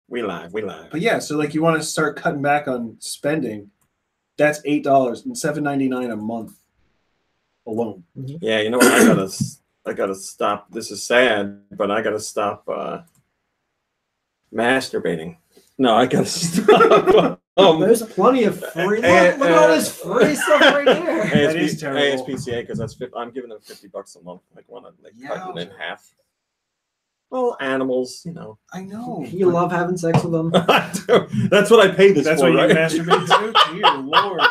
We live. But yeah, so like you want to start cutting back on spending, that's $8 and $7.99 a month alone. Yeah, you know what? I gotta stop. This is sad, but I gotta stop masturbating. No, I gotta stop. There's plenty of free. Look at all this free stuff right there. That is terrible. ASPCA, because I'm giving them $50 a month. Like, want to cut it in half. Well, animals, you know. I know. You love having sex with them. That's what I pay this That's for. what right? you masturbate to? Dear Lord.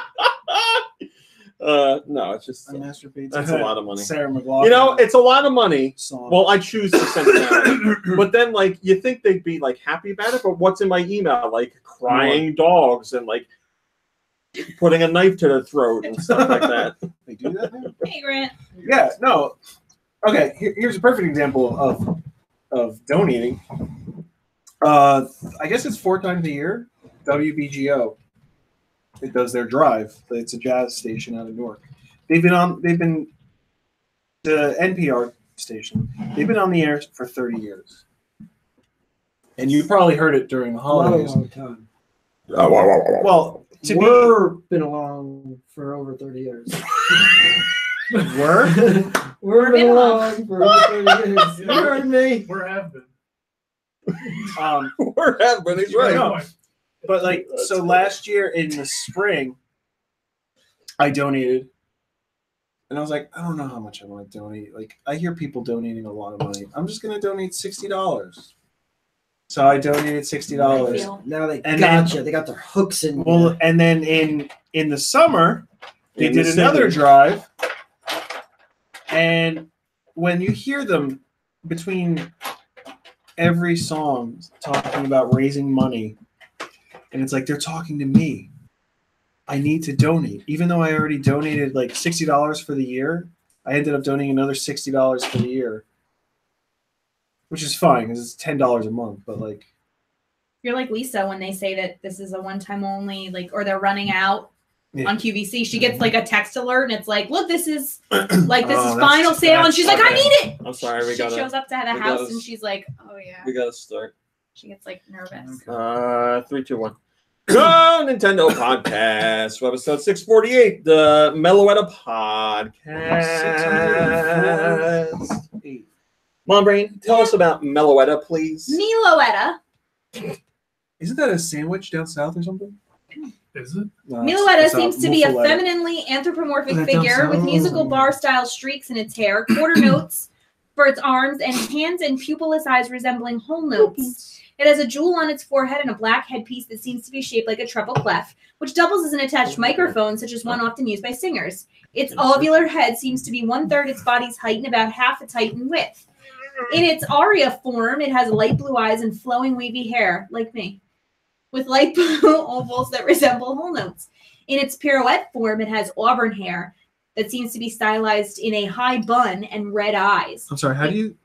No, it's just that's a lot of money. Sarah McLachlan. You know, it's a lot of money. Song. Well, I choose to send it out. But then, like, you think they'd be like happy about it, but what's in my email? Like crying dogs and like putting a knife to their throat and stuff like that. They do that now? Hey, Grant. Yeah, no. Okay, here's a perfect example of donating. I guess it's 4 times a year. WBGO. It does their drive. It's a jazz station out of Newark. They've been the NPR station. They've been on the air for 30 years. And you probably heard it during the holidays. Not a long time. Well, We've been along for over 30 years. We've been along for over 30 years. You heard me. We're have been. We're having. He's right. No. But like, so last year in the spring, I donated, and I was like, I don't know how much I want to donate. Like, I hear people donating a lot of money. I'm just gonna donate $60. So I donated $60. Now they And gotcha. They got their hooks in. Well, and then in the summer, they In did the another city. drive, and when you hear them between every song talking about raising money. And it's like, they're talking to me. I need to donate. Even though I already donated like $60 for the year, I ended up donating another $60 for the year. Which is fine, because it's $10 a month. But like... You're like Lisa when they say that this is a one-time only, like, or they're running out on QVC. She gets like a text alert, and it's like, look, this is final sale. And she's like, I need it! I'm sorry, She shows up to the house, and she's like, oh, yeah. We gotta start. She gets like nervous. 3, 2, 1. GoNintendo podcast, Webisode 648, the Meloetta podcast. Mom Brain, tell us about Meloetta, please. Meloetta. Isn't that a sandwich down south or something? Is it? No, Meloetta it's seems to be a muffaletta. femininely anthropomorphic That figure sounds- with musical bar-style streaks in its hair, quarter notes for its arms, and hands and pupilless eyes resembling whole notes. It has a jewel on its forehead and a black headpiece that seems to be shaped like a treble clef, which doubles as an attached microphone, such as one often used by singers. Its ovular head seems to be 1/3 its body's height and about half its height in width. In its aria form, it has light blue eyes and flowing wavy hair, like me, with light blue ovals that resemble whole notes. In its pirouette form, it has auburn hair that seems to be stylized in a high bun and red eyes. I'm sorry, how do you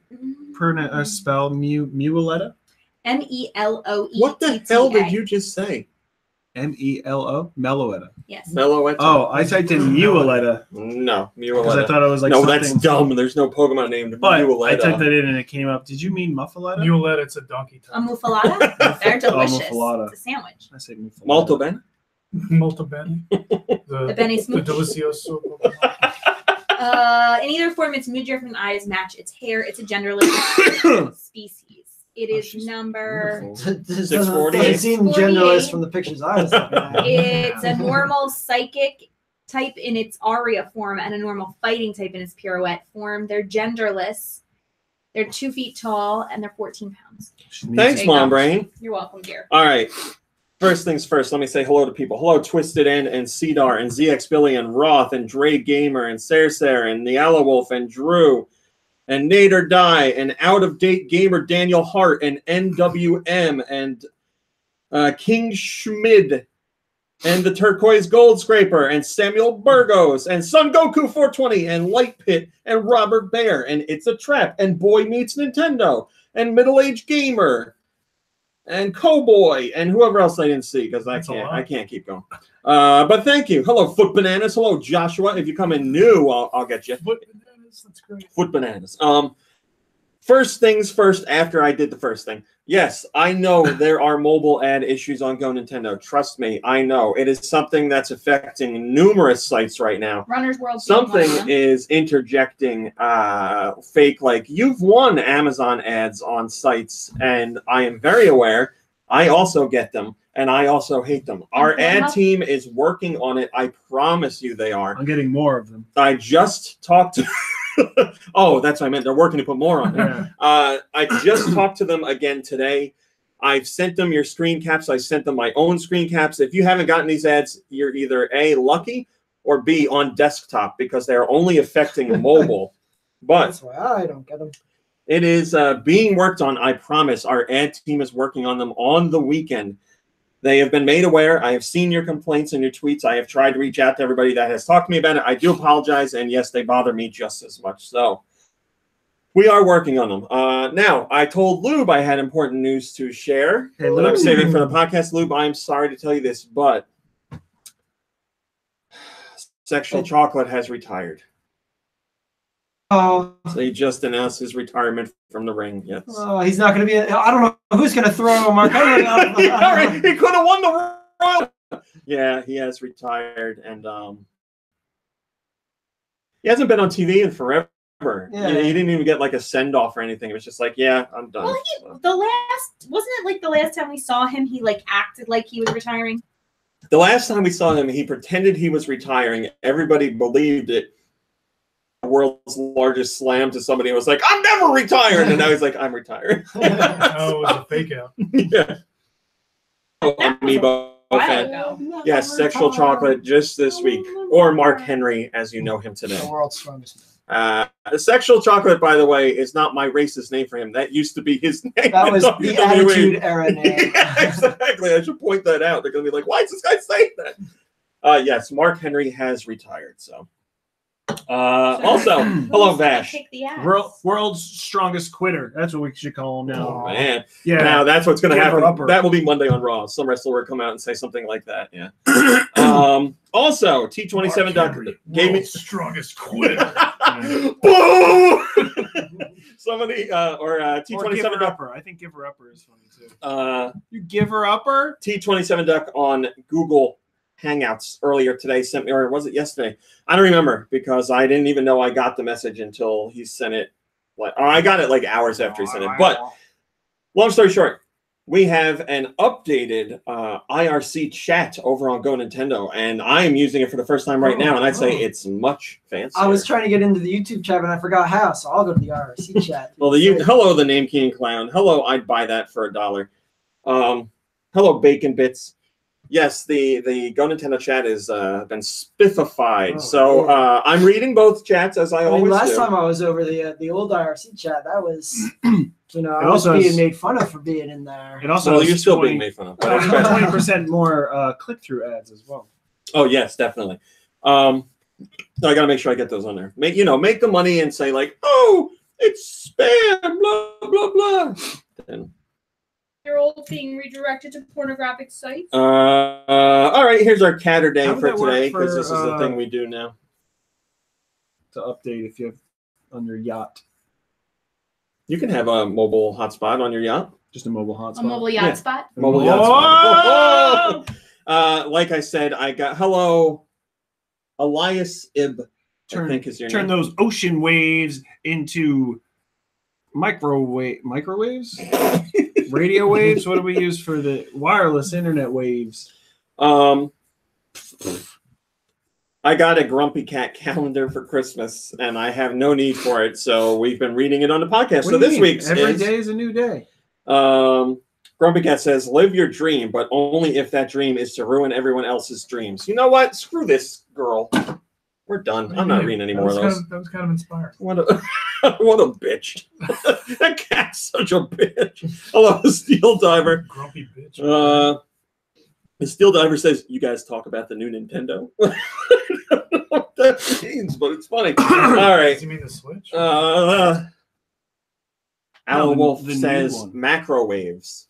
spell Meloetta? Meloetta. What the hell did you just say? Melo? Meloetta. Yes. Meloetta? Oh, I typed in Meloetta No, because I Meloetta. thought it was like No, something. that's dumb. There's no Pokemon named But I Meloetta. typed that in and it came up. Did you mean Muffaletta? Mulet, it's a donkey A type. muffalata? They're delicious. muffalata. It's a sandwich. I say Muffaletta. Molto bene. Molto bene. The Benny The Smoothie. delicioso. In either form, its midriff eyes match its hair. It's a genderless species. It is number... This 648. doesn't seem genderless from the pictures I was looking at. It's a normal psychic type in its aria form and a normal fighting type in its pirouette form. They're genderless. They're 2 feet tall and they're 14 pounds. Thanks, There you Mom go. Brain. You're welcome, dear. All right. First things first, let me say hello to people. Hello, Twisted N and Cedar and ZX Billy and Roth and Dre Gamer and Sarah and the Aloe Wolf and Drew and Nader Die and Out-of-Date Gamer Daniel Hart and NWM and King Schmid and the Turquoise Gold Scraper and Samuel Burgos and Son Goku 420 and Light Pit and Robert Bear and It's a Trap and Boy Meets Nintendo and Middle Age Gamer and Cowboy and whoever else I didn't see because I can't keep going. But thank you. Hello, Foot Bananas. Hello, Joshua. If you come in new, I'll get you. Foot bananas, that's great. Foot Bananas. First things first, after I did the first thing. Yes, I know there are mobile ad issues on GoNintendo. Trust me, I know. It is something that's affecting numerous sites right now. Runner's World. Something is interjecting fake, like, you've won Amazon ads on sites, and I am very aware. I also get them, and I also hate them. Our ad team is working on it. I promise you they are. I'm getting more of them. I just talked to... Oh, that's what I meant. They're working to put more on there. Yeah. I just talked to them again today. I've sent them your screen caps. I sent them my own screen caps. If you haven't gotten these ads, you're either A, lucky, or B, on desktop, because they're only affecting mobile. But That's why I don't get them. it is being worked on. I promise. Our ad team is working on them on the weekend. They have been made aware. I have seen your complaints and your tweets. I have tried to reach out to everybody that has talked to me about it. I do apologize, and yes, they bother me just as much. So we are working on them. Now, I told Lube I had important news to share, but I'm saving for the podcast. Lube, I'm sorry to tell you this, but Sexual Chocolate has retired. Oh, So he just announced his retirement from the ring. Yes. he's not going to be. I don't know who's going to throw him. Mark. I don't know. All right, he could have won the Royal. Yeah, he has retired, and he hasn't been on TV in forever. Yeah. He didn't even get like a send off or anything. It was just like, yeah, I'm done. Well, wasn't it like the last time we saw him, he like acted like he was retiring? The last time we saw him, he pretended he was retiring. Everybody believed it. The world's largest slam to somebody and was like, I'm never retired. And now he's like, I'm retired. Oh, it was a fake out. Yeah. Amiibo fan. Yes, Sexual Chocolate just this week. Or Mark Henry, as you know him today. The world's strongest man. Sexual Chocolate, by the way, is not my racist name for him. That used to be his name. That was the WWE. Attitude Era name. Yeah, exactly. I should point that out. They're going to be like, why is this guy saying that? Yes, Mark Henry has retired. So, also, hello, Vash. World's strongest quitter. That's what we should call him now. Oh, man. Yeah. Now that's what's going to happen. Upper. That will be Monday on Raw. Some wrestler will come out and say something like that. Yeah. Also, T27 gave me strongest quitter. Boo! Somebody or T27 Give Her Upper. I think Give Her Upper is funny too. You Give Her Upper? T27 Duck on Google Hangouts earlier today sent me, or was it yesterday? I don't remember because I didn't even know I got the message until he sent it. I got it like hours after he sent it. But long story short, we have an updated IRC chat over on GoNintendo, and I am using it for the first time right now, and I'd say it's much fancier. I was trying to get into the YouTube chat, and I forgot how, so I'll go to the IRC chat. Well, hello, the Name King Clown. Hello, I'd buy that for $1. Hello, Bacon Bits. Yes, the GoNintendo chat has been spiffified. So I'm reading both chats as I always last do. time I was over the old IRC chat, that was, I was also being made fun of for being in there. It also Well, has you're still being made fun of. But it's better. 20% more click-through ads as well. Oh yes, definitely. I got to make sure I get those on there. Make the money and say like, oh, it's spam, blah blah blah. And, They're all being redirected to pornographic sites. all right, here's our Caturday How would for that work today because for, this is the thing we do now. To update if you have on your yacht. You can have a mobile hotspot on your yacht. Just a mobile hotspot. A mobile yacht spot. Mobile yacht spot. Like I said, I got hello, Elias Ib. I think is your turn name. those ocean waves into microwaves? Radio waves? What do we use for the wireless internet waves? I got a Grumpy Cat calendar for Christmas, and I have no need for it, so we've been reading it on the podcast. What So do you this mean? week's Every is, day is a new day. Grumpy Cat says, live your dream, but only if that dream is to ruin everyone else's dreams. You know what? Screw this girl. We're done. I'm not reading any more of those. That was kind of inspiring. What a bitch. That cat's such a bitch. Hello, Steel Diver. Grumpy bitch. The Steel Diver says, you guys talk about the new Nintendo? I don't know what that means, but it's funny. All right. Does he mean the Switch? Alan Wolf the new says one. macrowaves.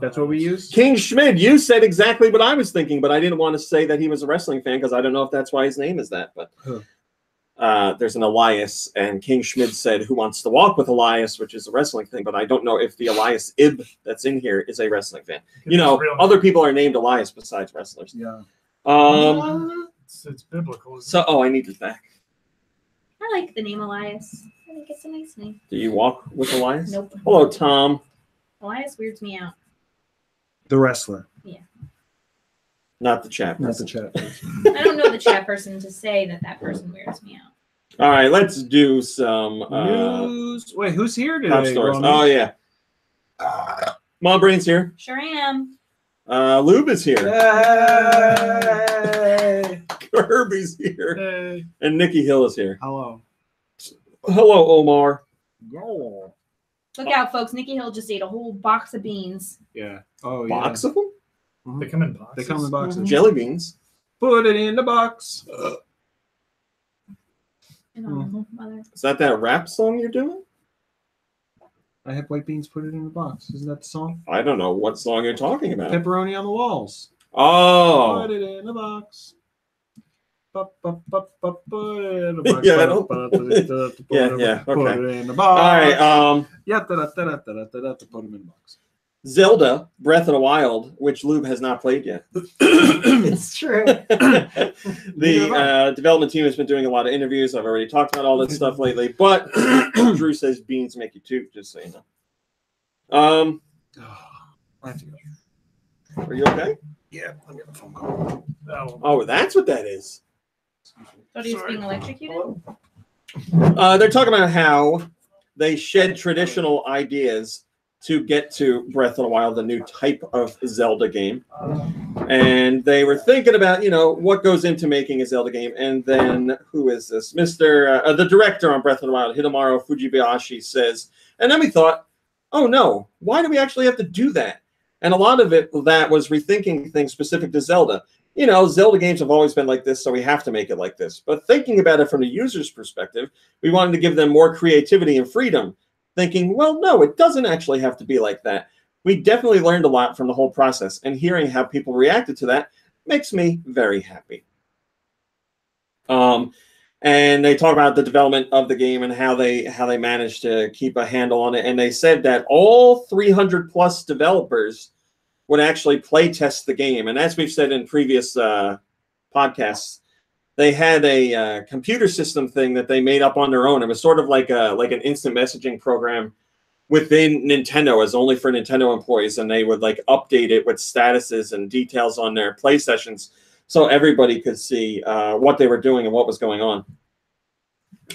That's what we use? King Schmid, you said exactly what I was thinking, but I didn't want to say that he was a wrestling fan because I don't know if that's why his name is that. But there's an Elias, and King Schmid said, "Who wants to walk with Elias?" which is a wrestling thing, but I don't know if the Elias Ib that's in here is a wrestling fan. You know, other people are named Elias besides wrestlers. Yeah. It's biblical. So, I need this back. I like the name Elias. I think it's a nice name. Do you walk with Elias? Nope. Hello, Tom. Elias weirds me out. The wrestler. Not the chat. Not the chat. I don't know the chat person to say that person weirds me out. All right, let's do some News. Wait, who's here today? top stories. Romy? Oh yeah. Mom Brain's here. Sure am. Lube is here. Yay! Kirby's here. Hey. And Nikki Hill is here. Hello. Hello, Omar. Yo. Look out, folks. Nikki Hill just ate a whole box of beans. Yeah. Oh, Box of them? They come in boxes. They come in boxes. Jelly beans. Put it in the box. Mother. Is that rap song you're doing? I have white beans. Put it in the box. Isn't that the song? I don't know what song you're talking about. Pepperoni on the walls. Oh. Put it in the box. Put it in the box. Yeah, I don't. Yeah, Put okay. it in the box. All right. Yeah. Put them in the box. Zelda Breath of the Wild, which Lube has not played yet. It's true. The development team has been doing a lot of interviews. I've already talked about all this stuff lately, but Drew says beans make you toot, just so you know. I have to go. Are you okay? Yeah, I'm getting a phone call. Oh, that's what that is. Thought he was being electrocuted? They're talking about how they shed traditional ideas to get to Breath of the Wild, the new type of Zelda game. And they were thinking about, what goes into making a Zelda game. And then, who is this? The director on Breath of the Wild, Hidemaru Fujibayashi, says, and then we thought, oh no, why do we actually have to do that? And a lot of that was rethinking things specific to Zelda. Zelda games have always been like this, so we have to make it like this. But thinking about it from the user's perspective, we wanted to give them more creativity and freedom. Thinking, well, no, it doesn't actually have to be like that. We definitely learned a lot from the whole process, and hearing how people reacted to that makes me very happy. And they talk about the development of the game and how they managed to keep a handle on it. And they said that all 300 plus developers would actually play test the game. And as we've said in previous podcasts, they had a computer system thing that they made up on their own. It was sort of like an instant messaging program within Nintendo, as only for Nintendo employees, and they would update it with statuses and details on their play sessions, so everybody could see what they were doing and what was going on.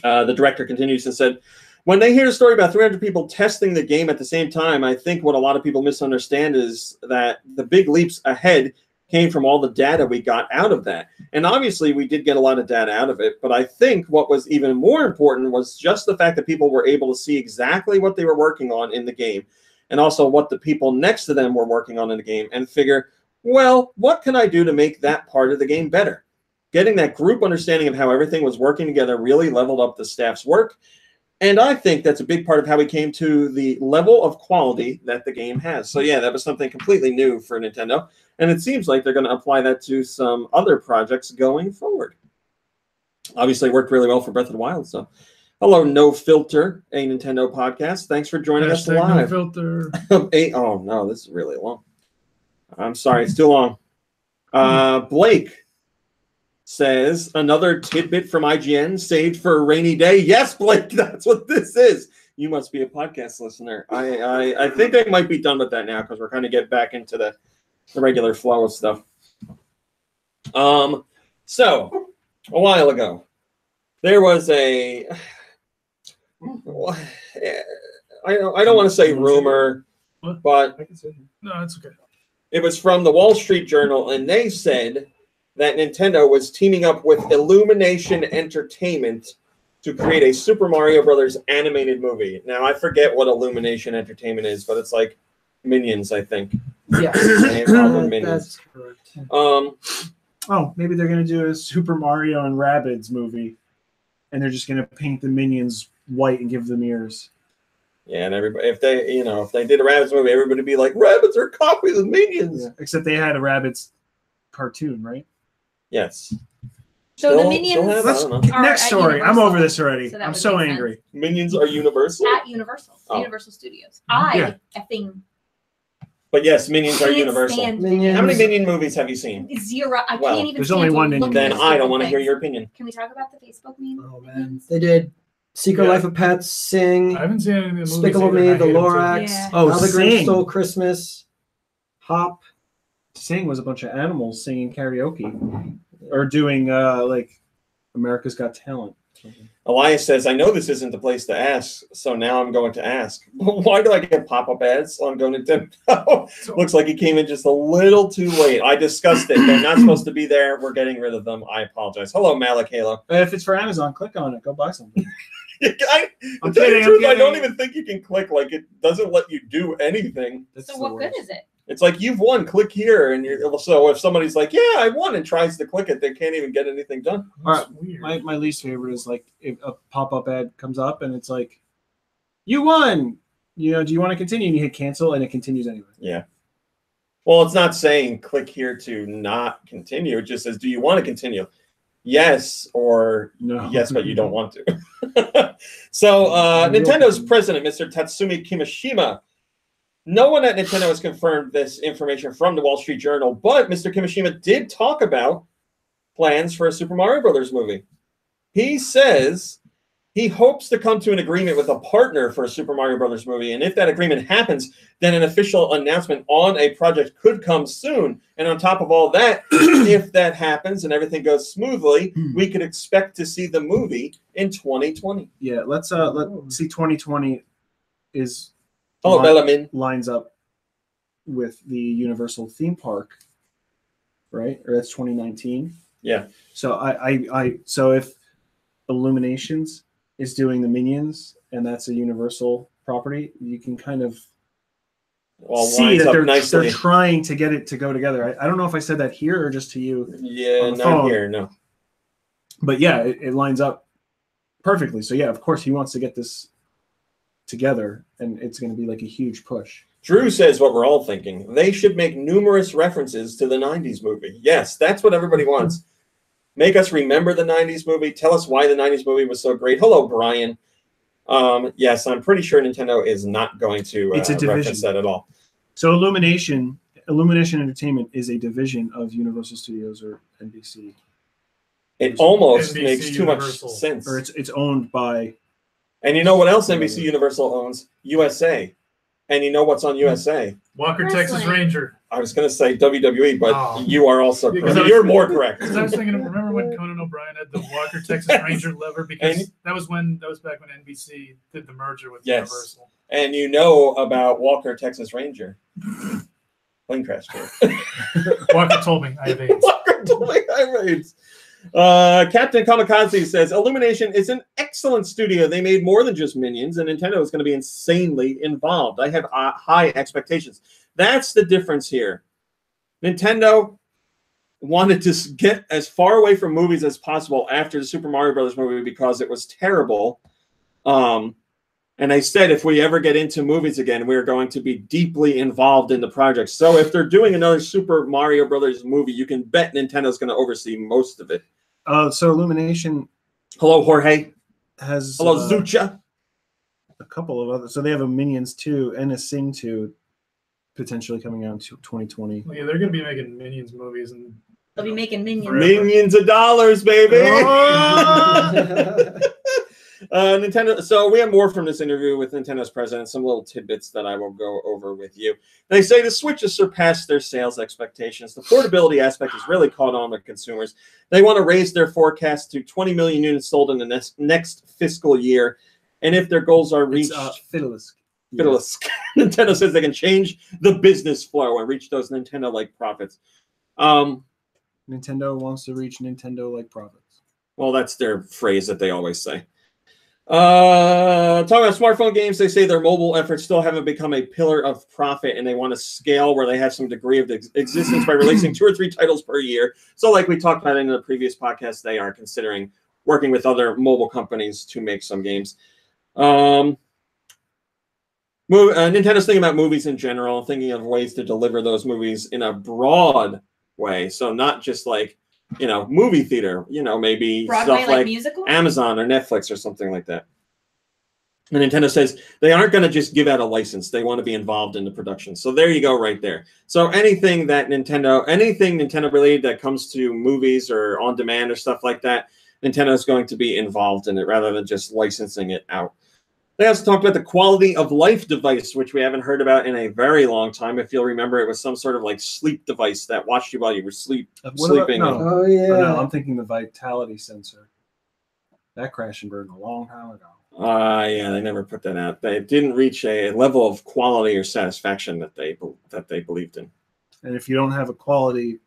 The director continues and said, "When they hear a story about 300 people testing the game at the same time, I think what a lot of people misunderstand is that the big leaps ahead came from all the data we got out of that. And obviously we did get a lot of data out of it, but I think what was even more important was just the fact that people were able to see exactly what they were working on in the game, and also what the people next to them were working on in the game, and figure, well, what can I do to make that part of the game better? Getting that group understanding of how everything was working together really leveled up the staff's work. And I think that's a big part of how we came to the level of quality that the game has." So yeah, that was something completely new for Nintendo. And it seems like they're going to apply that to some other projects going forward. Obviously worked really well for Breath of the Wild. So hello, No Filter, a Nintendo podcast. Thanks for joining us live. No filter. Oh no, this is really long. I'm sorry, it's too long. Blake says, another tidbit from IGN saved for a rainy day. Yes, Blake, that's what this is. You must be a podcast listener. I think I might be done with that now because we're kind of getting back into the regular flow of stuff. So a while ago, there was I don't want to say rumor, but No, it's okay. it was from the Wall Street Journal, and they said that Nintendo was teaming up with Illumination Entertainment to create a Super Mario Brothers animated movie. Now, I forget what Illumination Entertainment is, but it's like Minions, I think. Yes. Minions. That's correct. Oh, maybe they're going to do a Super Mario and Rabbids movie, and they're just going to paint the minions white and give them ears. Yeah, and everybody, if they did a Rabbids movie, everybody would be like, Rabbids are copies of Minions. Yeah. Except they had a Rabbids cartoon, right? Yes. So the Still Minions have, I Let's don't know. are next at story. I'm Universal, over this already. so that I'm would so make angry. Minions are Universal? at Universal, Oh. Universal Studios. I Yeah. effing But yes, Minions are can't Universal. stand Minions. How many Minion movies have you seen? zero. I Well, can't even. there's stand only to one look Minion at Then those I don't stupid want to hear things. your opinion. Can we talk about the Facebook meme? Oh man, Minions? they did Secret Yeah. Life of Pets, Sing, I haven't seen any of the movies. Despicable either, and Me, I The hate 'em too. Lorax, Yeah. Oh, How the Grinch Sing. Stole Christmas, Hop. Sing was a bunch of animals singing karaoke or doing like America's Got Talent. Elias says, I know this isn't the place to ask, so now I'm going to ask. Why do I get pop-up ads on GoNintendo? Looks like he came in just a little too late. I discussed it. They're not supposed to be there. We're getting rid of them. I apologize. Hello, Malik Halo. If it's for Amazon, click on it. Go buy something. To tell I'm you the kidding, truth, I'm I don't kidding. even think you can click. Like, it doesn't let you do anything. That's So the what good worst. is it? It's like, you've won. Click here. And so if somebody's like, yeah, I won, and tries to click it, they can't even get anything done. That's Alright, weird. My least favorite is like if a pop-up ad comes up and it's like, you won. You know, do you want to continue? And you hit cancel and it continues anyway. Yeah. Well, it's not saying click here to not continue. It just says, do you want to continue? Yes, or No. yes, but you don't want to. So Nintendo's president, Mr. Tatsumi Kimishima. No one at Nintendo has confirmed this information from the Wall Street Journal, but Mr. Kimishima did talk about plans for a Super Mario Brothers movie. He says he hopes to come to an agreement with a partner for a Super Mario Brothers movie, and if that agreement happens, then an official announcement on a project could come soon. And on top of all that, if that happens and everything goes smoothly, we could expect to see the movie in 2020. Yeah, let's see 2020 is Hello, Bellamin. lines up with the Universal theme park, right? Or that's 2019. Yeah. So so if Illuminations is doing the Minions and that's a Universal property, you can kind of Well, see lines that up they're nicely. trying to get it to go together. I don't know if I said that here or just to you, Yeah, on the not phone. here, no. but yeah, it lines up perfectly. So yeah, of course he wants to get this together, and it's going to be like a huge push. Drew says what we're all thinking. They should make numerous references to the 90s movie. Yes, that's what everybody wants. Make us remember the 90s movie. Tell us why the 90s movie was so great. Hello, Brian. Yes, I'm pretty sure Nintendo is not going to It's a division. reference that at all. So Illumination Entertainment is a division of Universal Studios or NBC, It almost NBC makes too Universal. much sense. or it's owned by. And you know what else NBC Universal owns? USA. And you know what's on USA? Walker, Wrestling. Texas Ranger. I was going to say WWE, but Oh. you are also Yeah, 'cause correct. I was- You're more correct. Because I was thinking, remember when Conan O'Brien had the Walker, Texas Ranger lever? Because And- that was back when NBC did the merger with Yes. Universal. And you know about Walker, Texas Ranger. Plane crash kit. Walker told me I have AIDS. Walker told me I have AIDS. Captain Kamikaze says Illumination is an excellent studio. They made more than just Minions, and Nintendo is going to be insanely involved. I have high expectations. That's the difference here. Nintendo wanted to get as far away from movies as possible after the Super Mario Brothers movie because it was terrible. And they said if we ever get into movies again, we're going to be deeply involved in the project. So if they're doing another Super Mario Brothers movie, you can bet Nintendo's going to oversee most of it. So Illumination Hello, Jorge. has Hello, Zucha. a couple of other. So they have a Minions 2 and a Sing 2 potentially coming out in 2020. Yeah, they're going to be making Minions movies. And They'll be making Minions. Forever. Millions of dollars, baby. Oh! Nintendo. So we have more from this interview with Nintendo's president, some little tidbits that I will go over with you. They say the Switch has surpassed their sales expectations. The portability aspect has really caught on with consumers. They want to raise their forecast to 20 million units sold in the next fiscal year. And if their goals are reached, Fiddlesque. Nintendo says they can change the business flow and reach those Nintendo-like profits. Nintendo wants to reach Nintendo-like profits. Well, that's their phrase that they always say. Talking about smartphone games, they say their mobile efforts still haven't become a pillar of profit, and they want to scale where they have some degree of existence by releasing 2 or 3 titles per year. So like we talked about in the previous podcast, they are considering working with other mobile companies to make some games. Nintendo's thinking about movies in general, thinking of ways to deliver those movies in a broad way. So not just like movie theater, maybe Broadway, stuff like musical? Amazon or Netflix or something like that. And Nintendo says they aren't going to just give out a license. They want to be involved in the production. So there you go right there. So anything Nintendo related that comes to movies or on demand or stuff like that, Nintendo is going to be involved in it rather than just licensing it out. They also talked about the quality of life device, which we haven't heard about in a very long time. If you'll remember, it was some sort of like sleep device that watched you while you were sleeping. Oh, yeah. No, I'm thinking the vitality sensor. That crashed and burned a long time ago. Yeah, they never put that out. They didn't reach a level of quality or satisfaction that they believed in. And if you don't have a quality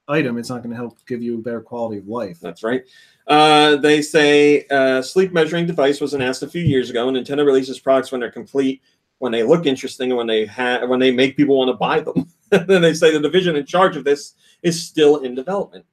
item, it's not going to help give you a better quality of life. That's right. They say sleep measuring device was announced a few years ago. Nintendo releases products when they're complete, when they look interesting, and when they make people want to buy them. Then they say the division in charge of this is still in development.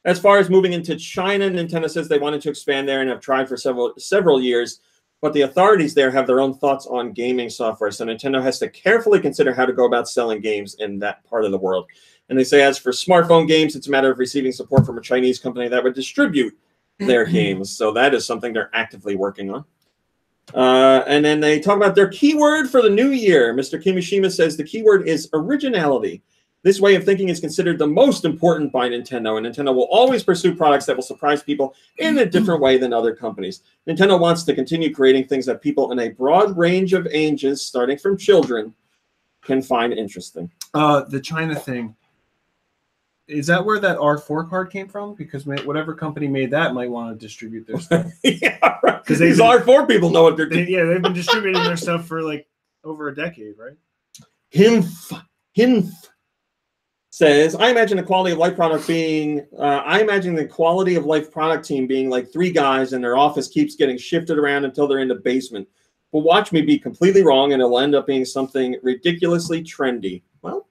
As far as moving into China, Nintendo says they wanted to expand there and have tried for several years, but the authorities there have their own thoughts on gaming software. So Nintendo has to carefully consider how to go about selling games in that part of the world. And they say as for smartphone games, it's a matter of receiving support from a Chinese company that would distribute their games. So that is something they're actively working on. And then they talk about their keyword for the new year. Mr. Kimishima says the keyword is originality. This way of thinking is considered the most important by Nintendo, and Nintendo will always pursue products that will surprise people in a different way than other companies. Nintendo wants to continue creating things that people in a broad range of ages, starting from children, can find interesting. The China thing. Is that where that R4 card came from? Because whatever company made that might want to distribute their stuff. Yeah, right. Because these R4 people know what they're doing. Yeah, they've been distributing their stuff for like over a decade, right? Hinf says, I imagine the quality of life product being, the quality of life product team being like three guys and their office keeps getting shifted around until they're in the basement. But watch me be completely wrong and it'll end up being something ridiculously trendy. Well,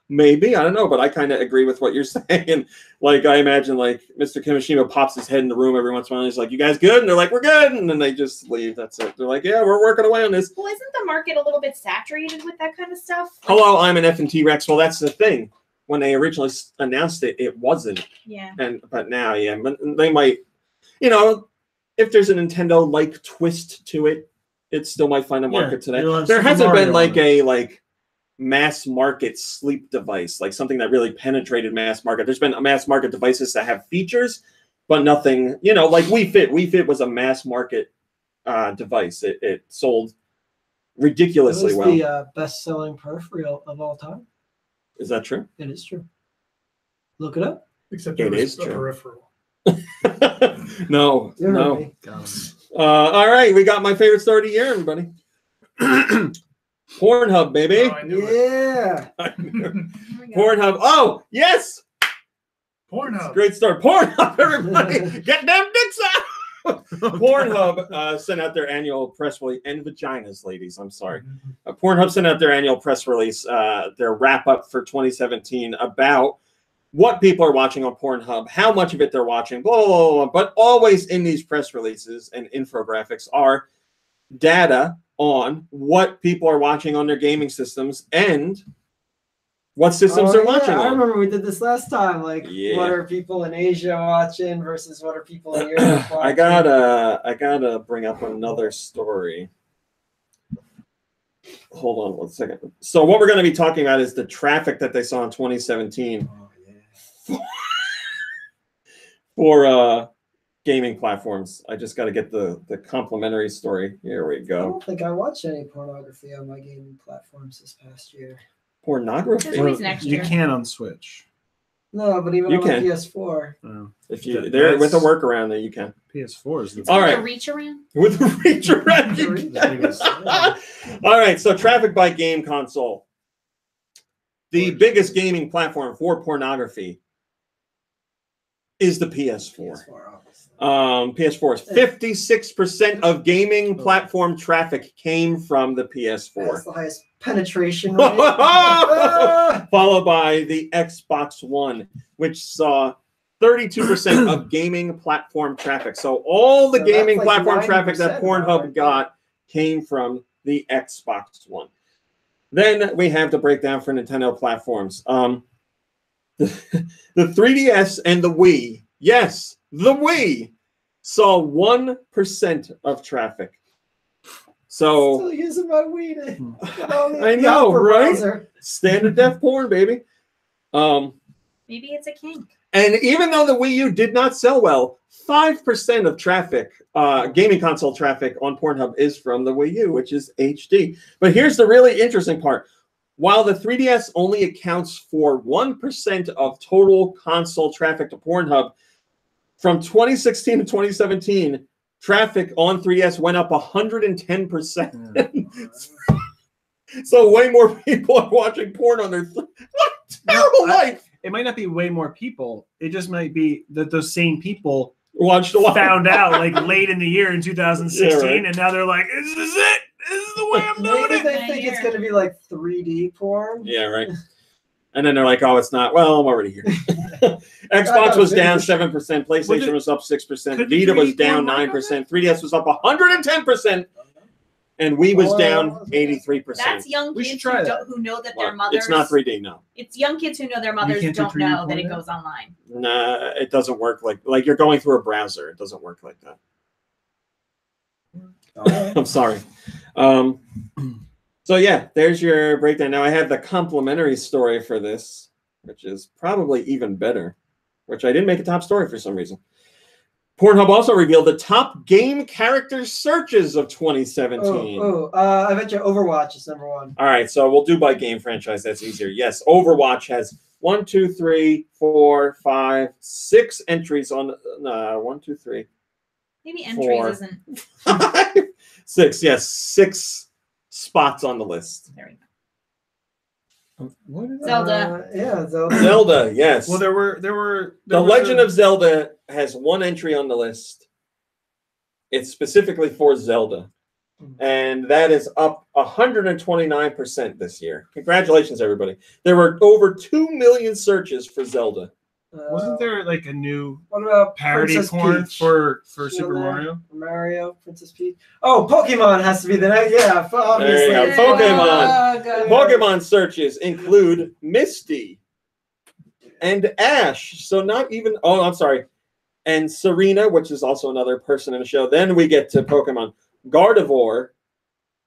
maybe, I don't know, but I kind of agree with what you're saying. Like, I imagine like Mr. Kimishima pops his head in the room every once in a while. And he's like, you guys good? And they're like, we're good. And then they just leave. That's it. They're like, yeah, we're working away on this. Well, isn't the market a little bit saturated with that kind of stuff? Hello, I'm an F&T Rex. Well, that's the thing. When they originally announced it, it wasn't. Yeah. But now, yeah. But they might, if there's a Nintendo-like twist to it, it still might find a market today. There hasn't been like a mass market sleep device, like something that really penetrated mass market. There's been mass market devices that have features, but nothing, like Wii Fit. Wii Fit was a mass market device. It sold ridiculously well. It was the best-selling peripheral of all time. Is that true? It is true. Look it up. Except it was is a true. peripheral. No. Me. All right, we got my favorite story of the year, everybody. Pornhub, baby. Oh, I knew Yeah. Pornhub. Oh, yes. Pornhub. Great story. Pornhub, everybody. Get them dicks out. Pornhub sent out their annual press release, and vaginas, ladies. I'm sorry. Pornhub sent out their annual press release, their wrap up for 2017 about what people are watching on Pornhub, how much of it they're watching, blah, blah, blah, blah. But always in these press releases and infographics are data on what people are watching on their gaming systems and what systems they're watching on. I remember we did this last time. Like, what are people in Asia watching versus what are people in Europe watching? I gotta bring up another story. Hold on one second. So what we're going to be talking about is the traffic that they saw in 2017 for gaming platforms. I just got to get the complimentary story. Here we I go. don't think I watched any pornography on my gaming platforms this past year. Pornography? There's always next year. You can on Switch. No, but even You on my can. PS4. If you there with a workaround there, you can. PS4 is the All right. A reach around? With a reach around, you can. All right, so traffic by game console. The biggest gaming platform for pornography is the PS4. PS4 is 56% of gaming platform traffic came from the PS4. That's the highest penetration rate. Followed by the Xbox One, which saw 32% of gaming platform traffic. So all the gaming platform traffic that Pornhub got came from the Xbox One. Then we have the breakdown for Nintendo platforms. The 3DS and the Wii, yes, the Wii, saw 1% of traffic. So Still using my Wii to I know, right? browser. Standard def porn, baby. Maybe it's a kink. And even though the Wii U did not sell well, 5% of traffic, gaming console traffic on Pornhub is from the Wii U, which is HD. But here's the really interesting part. While the 3DS only accounts for 1% of total console traffic to Pornhub, from 2016 to 2017, traffic on 3DS went up 110%. So way more people are watching porn on their terrible life. It might not be way more people. It just might be that those same people watched a lot. Found out like late in the year in 2016, Yeah, right. And now they're like, "This is it. This is the way I'm doing Maybe it." they think it's going to be like 3D porn. Yeah, right. And then they're like, "Oh, it's not." Well, I'm already here. Xbox was down 7%. PlayStation was up 6%. Vita was down 9%. 3DS was up 110%. And Wii was down 83%. That's young We should kids try who, that. who know that Well, their mothers. it's not 3D, no. It's young kids who know their mothers can't do don't 3D know porn that it now? goes online. Nah, it doesn't work like you're going through a browser. It doesn't work like that. I'm sorry. So yeah, there's your breakdown. Now I have the complimentary story for this, which is probably even better, which I didn't make a top story for some reason. Pornhub also revealed the top game character searches of 2017. I bet you Overwatch is number one. All right, so we'll do by game franchise. That's easier. Yes, Overwatch has 1, 2, 3, 4, 5, 6 entries on 1, 2, 3. Maybe entries 4, isn't. 6. Yes, 6 spots on the list. There we go. What is that? Zelda. Yeah, Zelda. Zelda, yes. Well, there were The Legend of Zelda has 1 entry on the list. It's specifically for Zelda. And that is up 129% this year. Congratulations, everybody. There were over 2 million searches for Zelda. Wasn't there like a new What about parody Princess porn Peach? for Still Super there? Mario? Mario, Princess Peach. Oh, Pokemon has to be the next. Yeah, obviously. There you go. Pokemon. Oh, God. Pokemon searches include Misty and Ash. So not even, oh, I'm sorry. And Serena, which is also another person in the show. Then we get to Pokemon. Gardevoir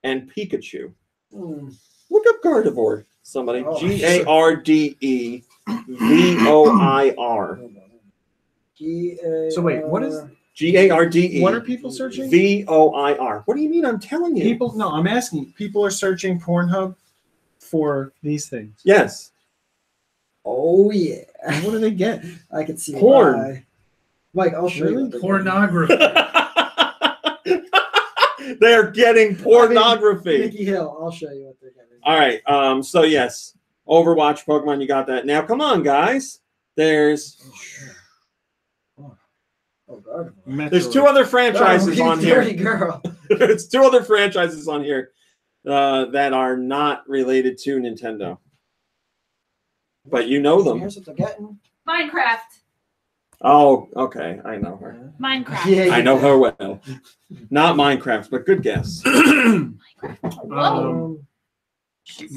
and Pikachu. Look up Gardevoir, somebody. Oh, Gardevoir. So wait, what is Garde. what are people searching? Voir. What do you mean? I'm telling you. People, no, I'm asking. People are searching Pornhub for these things. Yes. Oh yeah, What do they get? I can see Porn. why. Mike, I'll show you. what they're Pornography. They are getting pornography. getting. Mickey Hill, I'll show you what they're getting. All right. So yes, Overwatch, Pokemon, you got that. Now, come on, guys. There's Gardevoir. there's 2 other franchises on here. Dirty girl. There's 2 other franchises on here that are not related to Nintendo, but you know them. Here's what they're getting. Minecraft. Oh, okay. I know her. Minecraft. Yeah, I know her well. Not Minecraft, but good guess. Whoa. She's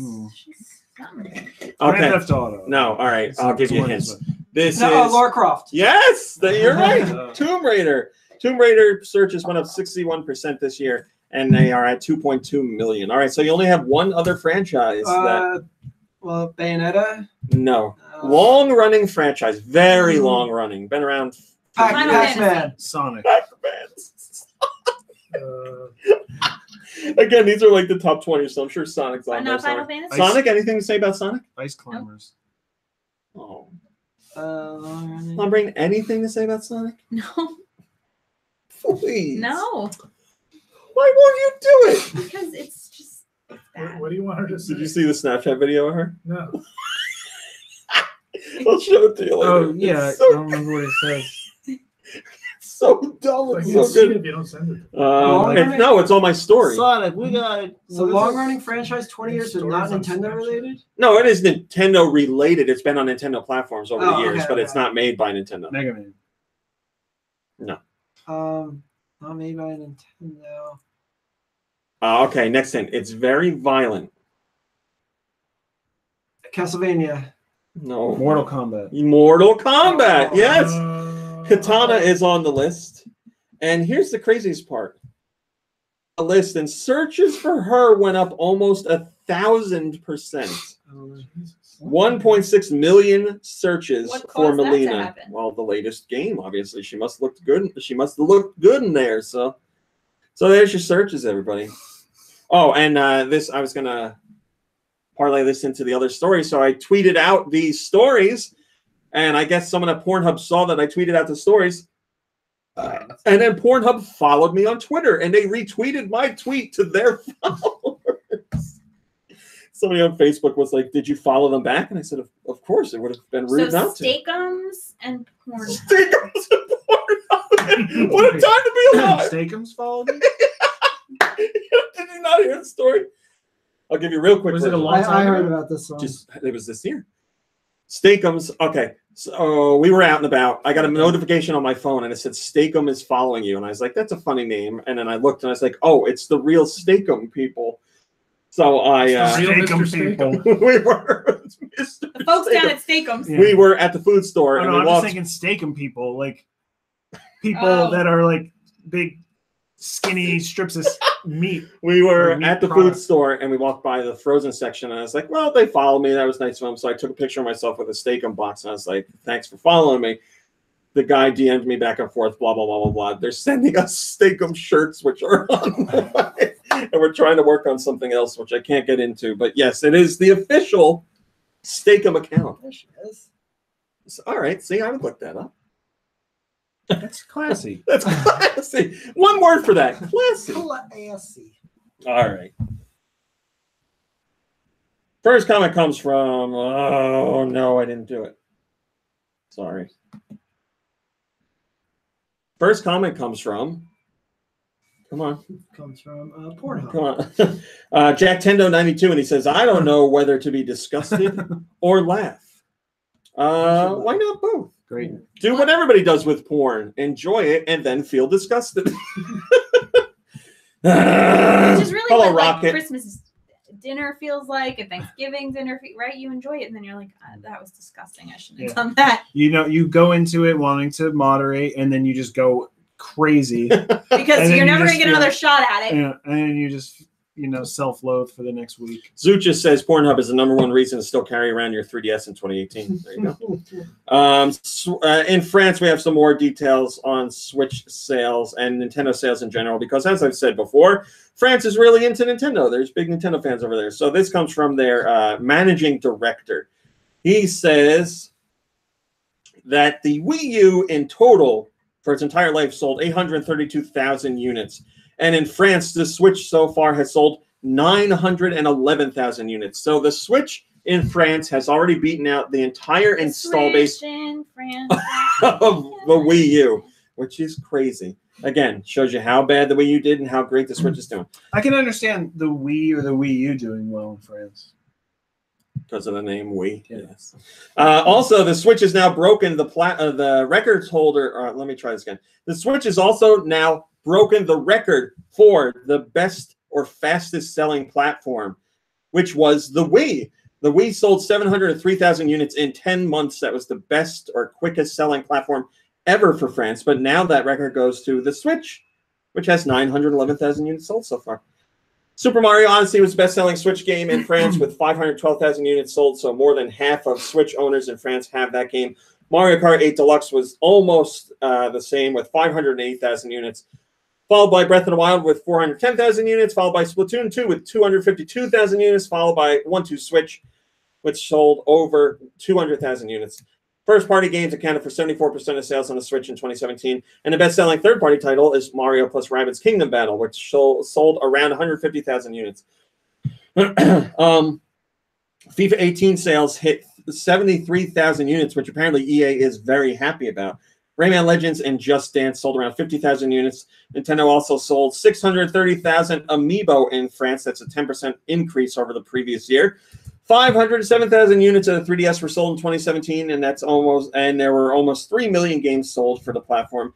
Grand Okay. Theft Auto. No. All right. I'll give you hints. This No, is Lara Croft. yes. You're right. Tomb Raider. Tomb Raider searches went up 61% this year, and they are at 2.2 million. All right. So you only have one other franchise that Well, Bayonetta. no long-running franchise, very long-running, been around. Final Pac-Man. Sonic. Again, these are like the top 20, so I'm sure Sonic's on there. Not Final somewhere. Fantasy. Sonic, anything to say about Sonic? Ice Climbers. Oh, Long-running. anything to say about Sonic? No. Please. No. Why won't you do it? Because it's just it's bad. What do you want her to say? Did you see the Snapchat video of her? No. I'll show it to you later. Oh yeah, It's I so, don't remember what it says. so dull. I It's can so see it good. if you don't send it. No, it's on my story. Sonic, we got it. So long-running franchise, 20 years, but not Stories on Nintendo Snapchat. related. No, it is Nintendo related. It's been on Nintendo platforms over the Oh, years, okay, but it's okay. not made by Nintendo. Mega Man. Not made by Nintendo. Okay, next thing. It's very violent. Castlevania. No. Mortal Kombat. Mortal Kombat. Yes. Uh, Katana is on the list. And here's the craziest part. The list and searches for her went up almost 1,000%. 1.6 million searches What for caused that to Melina. happen? Well, the latest game, obviously. She must look good. She must have looked good in there. So there's your searches, everybody. Oh, and this, I was gonna parlay this into the other story. So I tweeted out these stories, and I guess someone at Pornhub saw that I tweeted out the stories. And then Pornhub followed me on Twitter, and they retweeted my tweet to their followers. Somebody on Facebook was like, "Did you follow them back?" And I said, "Of course. It would have been rude not to." Steakums and Pornhub. Steakums and Pornhub. What a time to be alive! Steakums followed me? Did you not hear the story? I'll give you a real quick. Was it a version. long I heard about this one. It was this year. Steakums. Okay, so we were out and about. I got a notification on my phone, and it said Steakum is following you, and I was like, "That's a funny name." And then I looked, and I was like, "Oh, it's the real Steakum people." So I Real Steakum Mr. people. we were Mr. The folks down Steakum. at Steakums. Yeah. We were at the food store, Oh, and no, we I'm just walked. thinking Steakum people, like people Oh. that are like big, skinny strips of meat. We were meat at the food product. store, and we walked by the frozen section, and I was like, "Well, they followed me. That was nice of them." So I took a picture of myself with a Steakum box, and I was like, "Thanks for following me." The guy DM'd me back and forth, blah, blah, blah, blah, blah. They're sending us Steakum shirts, which are on the way. And we're trying to work on something else, which I can't get into. But yes, it is the official Steakum account. There she is. So, all right, see, I would look that up. That's classy. That's classy. One word for that, classy. Classy. All right. First comment comes from, oh, no, I didn't do it. Sorry. First comment comes from, come on. Comes from Pornhub. Come on. Jack Tendo 92, and he says, "I don't know whether to be disgusted or laugh. Why not both? Great. Do what everybody does with porn. Enjoy it and then feel disgusted." Which is really Hello, what like Rocket. Christmas dinner feels like, and Thanksgiving dinner, right? You enjoy it, and then you're like, that was disgusting. I shouldn't have done that. You know, you go into it wanting to moderate, and then you just go crazy. Because then you're you never just going to get another shot at it. and then you just, self-loathe for the next week. Zucha says Pornhub is the #1 reason to still carry around your 3DS in 2018. There you go. In France, we have some more details on Switch sales and Nintendo sales in general, because as I've said before, France is really into Nintendo. There's big Nintendo fans over there. So this comes from their managing director. He says that the Wii U in total for its entire life sold 832,000 units. And in France, the Switch so far has sold 911,000 units. So the Switch in France has already beaten out the entire install base Switch in France. of the Wii U, which is crazy. Again, shows you how bad the Wii U did and how great the Switch is doing. I can understand the Wii or the Wii U doing well in France. Because of the name Wii. Yeah. Yes. Also, the Switch is now broken the records holder. Let me try this again. The Switch is also now broken the record for the best or fastest selling platform, which was the Wii. The Wii sold 703,000 units in 10 months. That was the best or quickest selling platform ever for France. But now that record goes to the Switch, which has 911,000 units sold so far. Super Mario Odyssey was the best-selling Switch game in France with 512,000 units sold, so more than half of Switch owners in France have that game. Mario Kart 8 Deluxe was almost the same with 580,000 units, followed by Breath of the Wild with 410,000 units, followed by Splatoon 2 with 252,000 units, followed by 1-2 Switch, which sold over 200,000 units. First-party games accounted for 74% of sales on the Switch in 2017, and the best-selling third-party title is Mario plus Rabbids Kingdom Battle, which sold around 150,000 units. FIFA 18 sales hit 73,000 units, which apparently EA is very happy about. Rayman Legends and Just Dance sold around 50,000 units. Nintendo also sold 630,000 Amiibo in France. That's a 10% increase over the previous year. 507,000 units of the 3DS were sold in 2017, and there were almost 3 million games sold for the platform.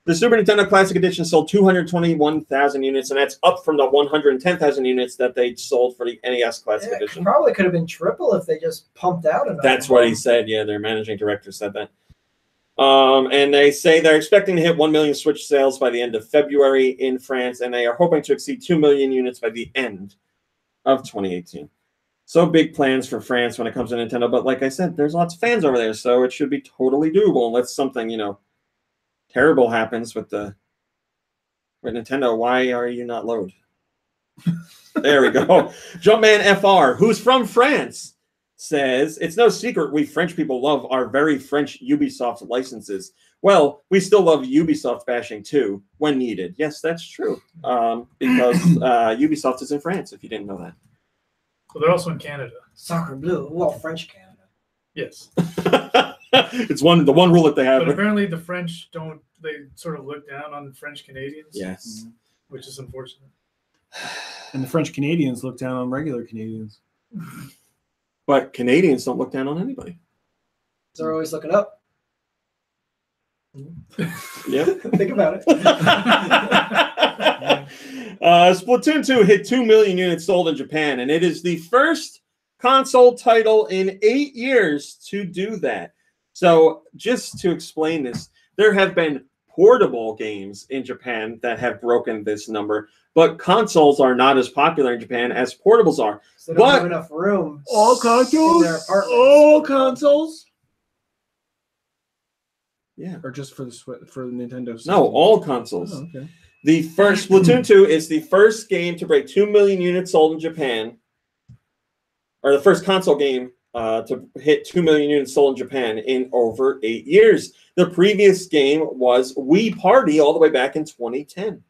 The Super Nintendo Classic Edition sold 221,000 units, and that's up from the 110,000 units that they sold for the NES Classic Edition. Probably could have been triple if they just pumped out another. That's what he said. Yeah, their managing director said that. And they say they're expecting to hit 1 million Switch sales by the end of February in France, and they are hoping to exceed 2 million units by the end of 2018. So big plans for France when it comes to Nintendo. But like I said, there's lots of fans over there, so it should be totally doable unless something, terrible happens with Nintendo. Why are you not load? There we go. Jumpman FR, who's from France, says, it's no secret we French people love our very French Ubisoft licenses. Well, we still love Ubisoft bashing too, when needed. Yes, that's true. Because Ubisoft is in France, if you didn't know that. Well, they're also in Canada. Sacre bleu. Well, French Canada. Yes. It's the one rule that they have. But apparently the French don't, they sort of look down on French Canadians. Yes. Which is unfortunate. And the French Canadians look down on regular Canadians. But Canadians don't look down on anybody. They're always looking up. Yeah. Think about it. Splatoon 2 hit 2 million units sold in Japan, and it is the first console title in 8 years to do that. So just to explain this, there have been portable games in Japan that have broken this number, but consoles are not as popular in Japan as portables are. So they don't have enough room. All consoles? In their apartments. All consoles? Yeah. Or just for the Nintendo system? No, all consoles. Oh, okay. The first Splatoon 2 is the first game to break 2 million units sold in Japan, or the first console game to hit 2 million units sold in Japan in over 8 years. The previous game was Wii Party all the way back in 2010.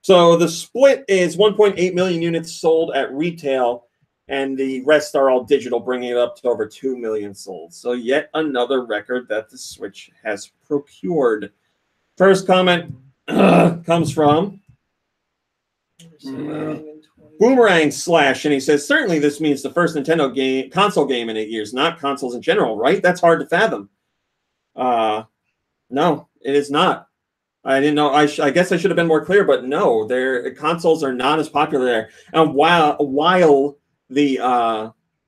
So the split is 1.8 million units sold at retail, and the rest are all digital, bringing it up to over 2 million sold. So yet another record that the Switch has procured. First comment comes from Boomerang Slash, and he says, certainly this means the first Nintendo console game in 8 years, not consoles in general, right? That's hard to fathom. No, it is not. I didn't know. I guess I should have been more clear, but no, their consoles are not as popular there. And while the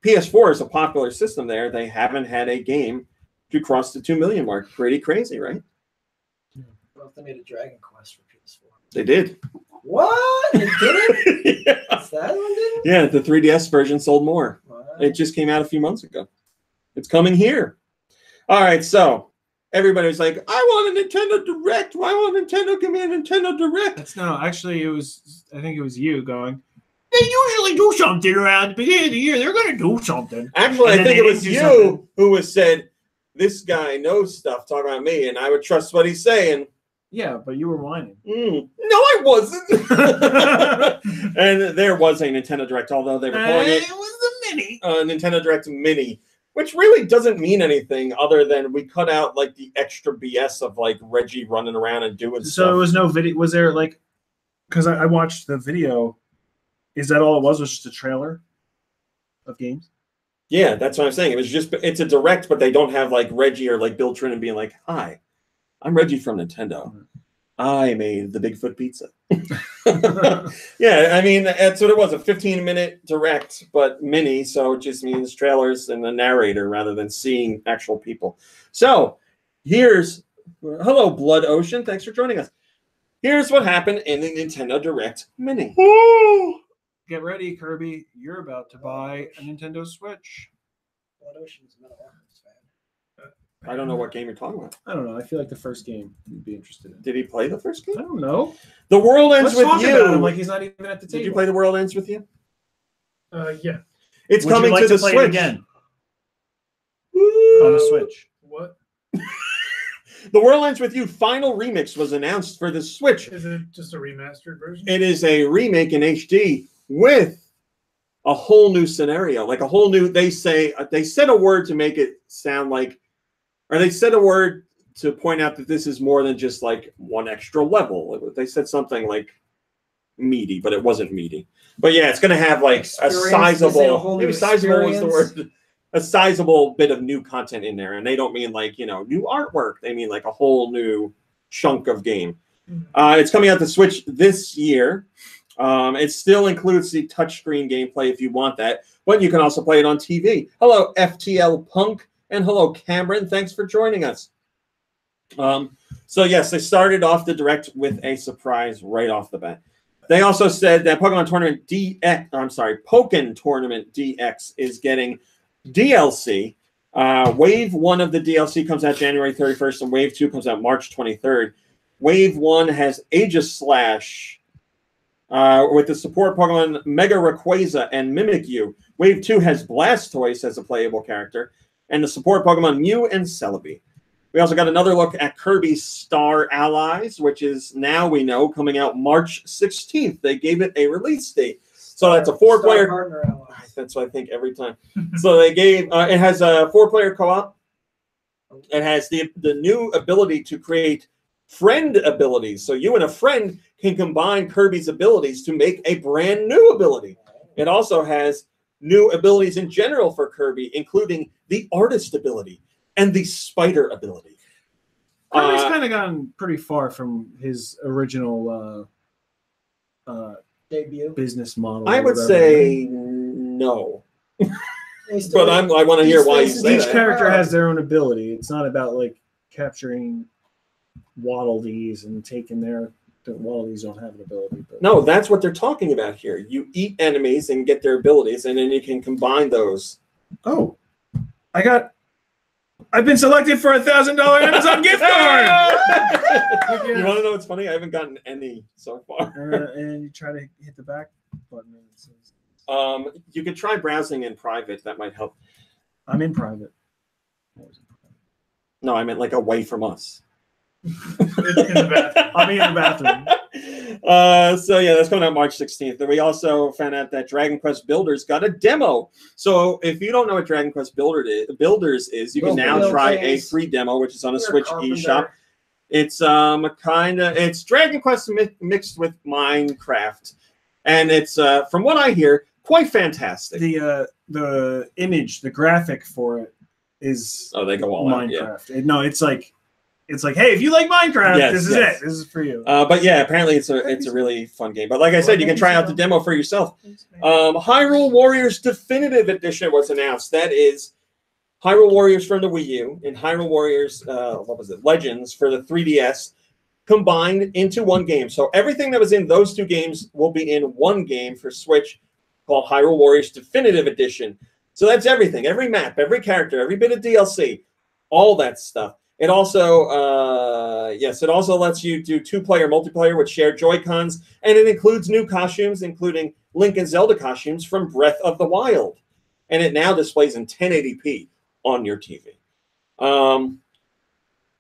PS4 is a popular system there, they haven't had a game to cross the 2 million mark. Pretty crazy, right? Well, if they made a Dragon Quest for PS4. They did. What? They did? Yeah. Is that one did? Yeah, the 3DS version sold more. Wow. It just came out a few months ago. It's coming here. All right, so everybody's like, I want a Nintendo Direct. Why won't Nintendo give me a Nintendo Direct? That's no, actually, I think it was you going, they usually do something around the beginning of the year. They're going to do something. Actually, I think it was you who said, this guy knows stuff talking about me, and I would trust what he's saying. Yeah, but you were whining. No, I wasn't. And there was a Nintendo Direct, although they were calling it was the mini. Nintendo Direct Mini, which really doesn't mean anything other than we cut out like the extra BS of like Reggie running around and doing stuff. So it was no video. Was there like, because I watched the video. Is that all it was? Was just a trailer of games? Yeah, that's what I'm saying. It's a Direct, but they don't have like Reggie or like Bill Trinan being like, hi, I'm Reggie from Nintendo. I made the Bigfoot pizza. Yeah, I mean, that's what it was, a 15-minute Direct, but mini, so it just means trailers and the narrator rather than seeing actual people. So hello, Blood Ocean. Thanks for joining us. Here's what happened in the Nintendo Direct Mini. Woo! Get ready, Kirby. You're about to buy a Nintendo Switch. Blood Ocean's a Meloetta fan. I don't know what game you're talking about. I don't know. I feel like the first game you'd be interested in. Did he play the first game? I don't know. The World Ends Let's With talk You. about him like he's not even at the table. Did you play The World Ends With You? Yeah. It's Would coming you like to the play Switch it again on the Switch. What? The World Ends With You final remix was announced for the Switch. Is it just a remastered version? It is a remake in HD with a whole new scenario, like a whole new. They said a word to make it sound like, or they said a word to point out that this is more than just like one extra level. They said something like meaty, but it wasn't meaty. But yeah, it's going to have like a sizable, maybe sizable was the word, a sizable bit of new content in there. And they don't mean like, new artwork. They mean like a whole new chunk of game. It's coming out to Switch this year. It still includes the touchscreen gameplay if you want that, but you can also play it on TV. Hello, FTL Punk, and hello, Cameron. Thanks for joining us. So yes, they started off the Direct with a surprise right off the bat. They also said that Pokemon Tournament Pokken Tournament DX is getting DLC. Wave 1 of the DLC comes out January 31st, and Wave 2 comes out March 23rd. Wave 1 has Aegislash with the support Pokemon Mega Rayquaza and Mimikyu. Wave 2 has Blastoise as a playable character, and the support Pokemon Mew and Celebi. We also got another look at Kirby's Star Allies, which is now we know coming out March 16th. They gave it a release date. So that's a 4-player. That's what I think every time. So they gave it has a 4-player co-op. It has the new ability to create friend abilities. So you and a friend can combine Kirby's abilities to make a brand new ability. It also has new abilities in general for Kirby, including the artist ability and the spider ability. Kirby's kind of gone pretty far from his original debut business model. I would say no. But I want to hear why you say that. Each character has their own ability. It's not about like capturing Waddle Dees and taking their Waddle Dees don't have an ability. But. No, that's what they're talking about here. You eat enemies and get their abilities, and then you can combine those. Oh, I've been selected for $1,000 Amazon gift card. You want to know what's funny? I haven't gotten any so far. And you try to hit the back button. And it says, you could try browsing in private. That might help. I'm in private. No, I meant like away from us. In the bathroom. I'll be in the bathroom. So yeah, that's coming out March 16th. And we also found out that Dragon Quest Builders got a demo. So if you don't know what Dragon Quest Builders is, you can now try a free demo, which is on a Switch eShop. It's it's Dragon Quest mixed with Minecraft, and it's from what I hear, quite fantastic. The image, the graphic for it is they go all Minecraft. Out, yeah. No, it's like, hey, if you like Minecraft, this is it. This is for you. But yeah, apparently it's a really fun game. But like I said, you can try out the demo for yourself. Hyrule Warriors Definitive Edition was announced. That is Hyrule Warriors from the Wii U and Hyrule Warriors, Legends for the 3DS combined into one game. So everything that was in those two games will be in one game for Switch called Hyrule Warriors Definitive Edition. So that's everything, every map, every character, every bit of DLC, all that stuff. It also, it also lets you do 2-player multiplayer with shared Joy-Cons, and it includes new costumes, including Link and Zelda costumes from Breath of the Wild. And it now displays in 1080p on your TV.